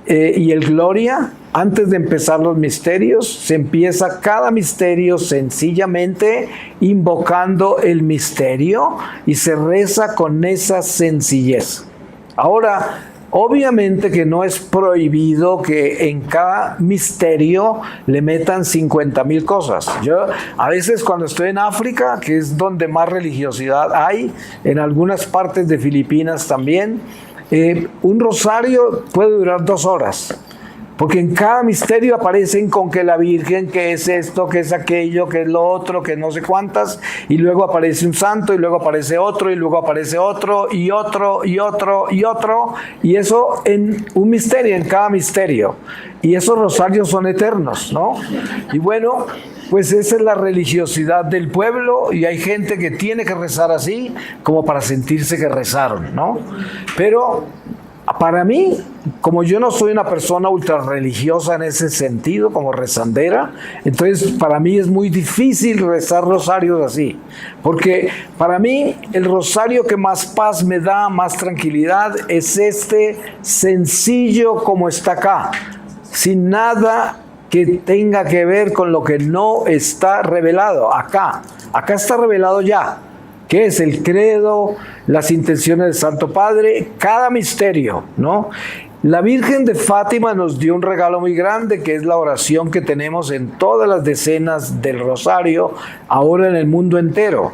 y el Gloria. Antes de empezar los misterios, se empieza cada misterio sencillamente invocando el misterio y se reza con esa sencillez. Ahora, obviamente que no es prohibido que en cada misterio le metan 50,000 cosas. Yo a veces cuando estoy en África, que es donde más religiosidad hay, en algunas partes de Filipinas también, un rosario puede durar 2 horas. Porque en cada misterio aparecen con que la Virgen, que es esto, que es aquello, que es lo otro, que no sé cuántas, y luego aparece un santo, y luego aparece otro, y luego aparece otro, y otro, y otro, y otro, y eso en un misterio, en cada misterio. Y esos rosarios son eternos, ¿no? Y bueno, pues esa es la religiosidad del pueblo, y hay gente que tiene que rezar así, como para sentirse que rezaron, ¿no? Pero para mí, como yo no soy una persona ultra religiosa en ese sentido, como rezandera, entonces para mí es muy difícil rezar rosarios así, porque para mí el rosario que más paz me da, más tranquilidad, es este sencillo como está acá, sin nada que tenga que ver con lo que no está revelado acá. Acá está revelado ya. ¿Qué es el credo? Las intenciones del Santo Padre, cada misterio, ¿no? La Virgen de Fátima nos dio un regalo muy grande, que es la oración que tenemos en todas las decenas del rosario, ahora en el mundo entero.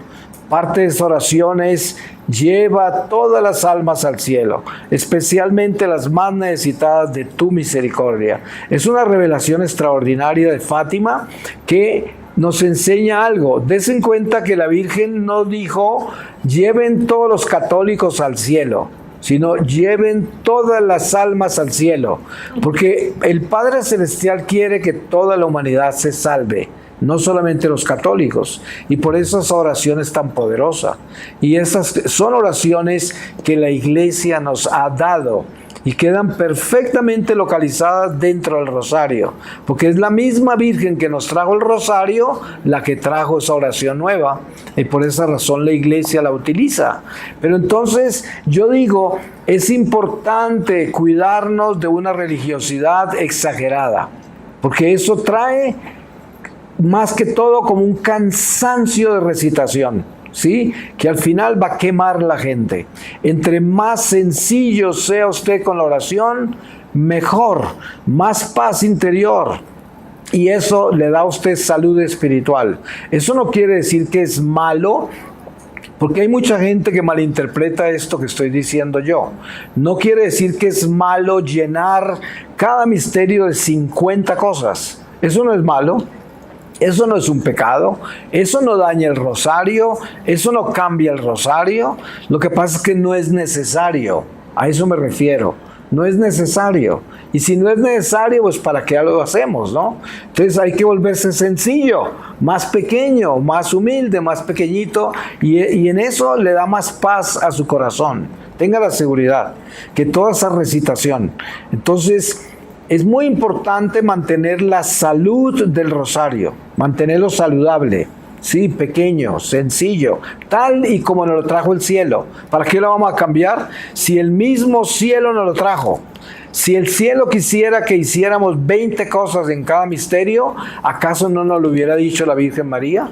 Parte de esa oración es: lleva todas las almas al cielo, especialmente las más necesitadas de tu misericordia. Es una revelación extraordinaria de Fátima que nos enseña algo. Des en cuenta que la Virgen no dijo: lleven todos los católicos al cielo, sino lleven todas las almas al cielo, porque el Padre Celestial quiere que toda la humanidad se salve, no solamente los católicos, y por eso esa oración es tan poderosa. Y esas son oraciones que la Iglesia nos ha dado y quedan perfectamente localizadas dentro del rosario, porque es la misma Virgen que nos trajo el rosario la que trajo esa oración nueva, y por esa razón la Iglesia la utiliza. Pero entonces yo digo, es importante cuidarnos de una religiosidad exagerada, porque eso trae más que todo como un cansancio de recitación, ¿sí? Que al final va a quemar la gente. Entre más sencillo sea usted con la oración, mejor, más paz interior. Y eso le da a usted salud espiritual. Eso no quiere decir que es malo, porque hay mucha gente que malinterpreta esto que estoy diciendo yo. No quiere decir que es malo llenar cada misterio de 50 cosas. Eso no es malo. Eso no es un pecado, eso no daña el rosario, eso no cambia el rosario. Lo que pasa es que no es necesario, a eso me refiero, no es necesario. Y si no es necesario, pues ¿para qué lo hacemos, no? Entonces hay que volverse sencillo, más pequeño, más humilde, más pequeñito, y en eso le da más paz a su corazón. Tenga la seguridad que toda esa recitación, entonces, es muy importante mantener la salud del rosario, mantenerlo saludable, sí, pequeño, sencillo, tal y como nos lo trajo el cielo. ¿Para qué lo vamos a cambiar? Si el mismo cielo nos lo trajo. Si el cielo quisiera que hiciéramos 20 cosas en cada misterio, ¿acaso no nos lo hubiera dicho la Virgen María?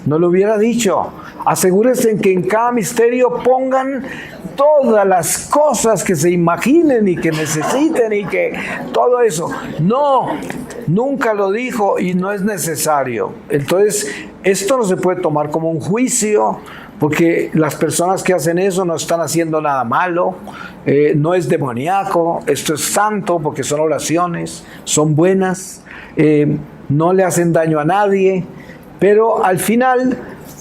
No lo hubiera dicho. Asegúrense en que en cada misterio pongan todas las cosas que se imaginen y que necesiten y que todo eso. No, nunca lo dijo y no es necesario. Entonces, esto no se puede tomar como un juicio, porque las personas que hacen eso no están haciendo nada malo, no es demoníaco, esto es santo porque son oraciones, son buenas, no le hacen daño a nadie. Pero al final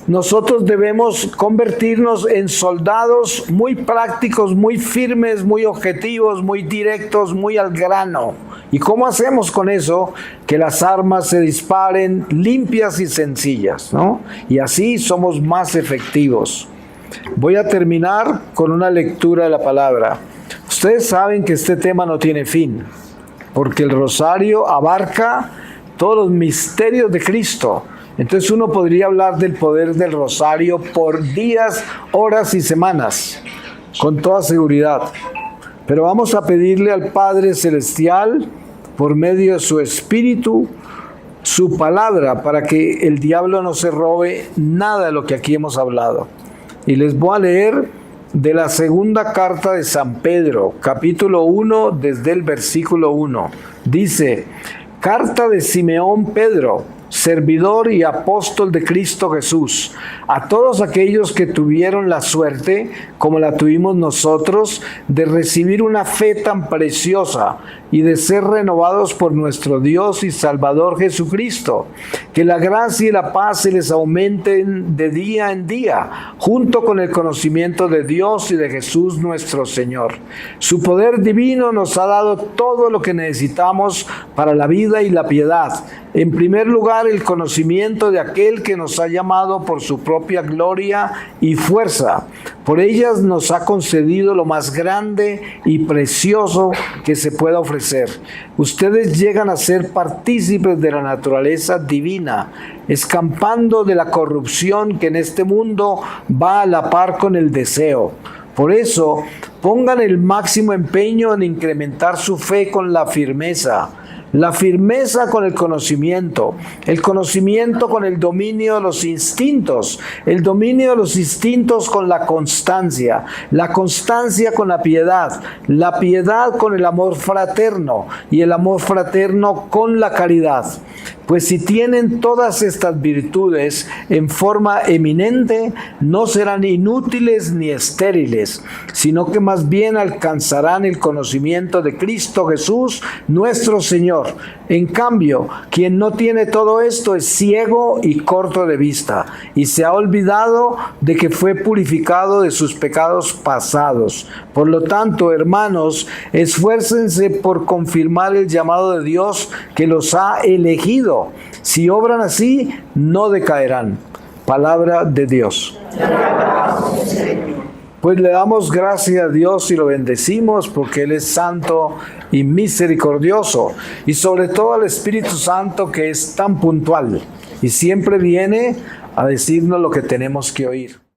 nosotros debemos convertirnos en soldados muy prácticos, muy firmes, muy objetivos, muy directos, muy al grano. ¿Y cómo hacemos con eso? Que las armas se disparen limpias y sencillas, ¿no? Y así somos más efectivos. Voy a terminar con una lectura de la palabra. Ustedes saben que este tema no tiene fin, porque el rosario abarca todos los misterios de Cristo. Entonces uno podría hablar del poder del rosario por días, horas y semanas, con toda seguridad. Pero vamos a pedirle al Padre Celestial, por medio de su Espíritu, su palabra, para que el diablo no se robe nada de lo que aquí hemos hablado. Y les voy a leer de la segunda carta de San Pedro, capítulo 1, desde el versículo 1. Dice: carta de Simeón Pedro, servidor y apóstol de Cristo Jesús, a todos aquellos que tuvieron la suerte, como la tuvimos nosotros, de recibir una fe tan preciosa y de ser renovados por nuestro Dios y Salvador Jesucristo. Que la gracia y la paz se les aumenten de día en día, junto con el conocimiento de Dios y de Jesús nuestro Señor. Su poder divino nos ha dado todo lo que necesitamos para la vida y la piedad. En primer lugar, el conocimiento de aquel que nos ha llamado por su propia gloria y fuerza. Por ellas nos ha concedido lo más grande y precioso que se pueda ofrecer. Ustedes llegan a ser partícipes de la naturaleza divina, escapando de la corrupción que en este mundo va a la par con el deseo. Por eso, pongan el máximo empeño en incrementar su fe con la firmeza con el conocimiento con el dominio de los instintos, el dominio de los instintos con la constancia con la piedad con el amor fraterno y el amor fraterno con la caridad. Pues si tienen todas estas virtudes en forma eminente, no serán inútiles ni estériles, sino que más bien alcanzarán el conocimiento de Cristo Jesús, nuestro Señor. En cambio, quien no tiene todo esto es ciego y corto de vista, y se ha olvidado de que fue purificado de sus pecados pasados. Por lo tanto, hermanos, esfuércense por confirmar el llamado de Dios que los ha elegido. Si obran así, no decaerán. Palabra de Dios. Pues le damos gracias a Dios y lo bendecimos porque Él es santo y misericordioso. Y sobre todo al Espíritu Santo, que es tan puntual y siempre viene a decirnos lo que tenemos que oír.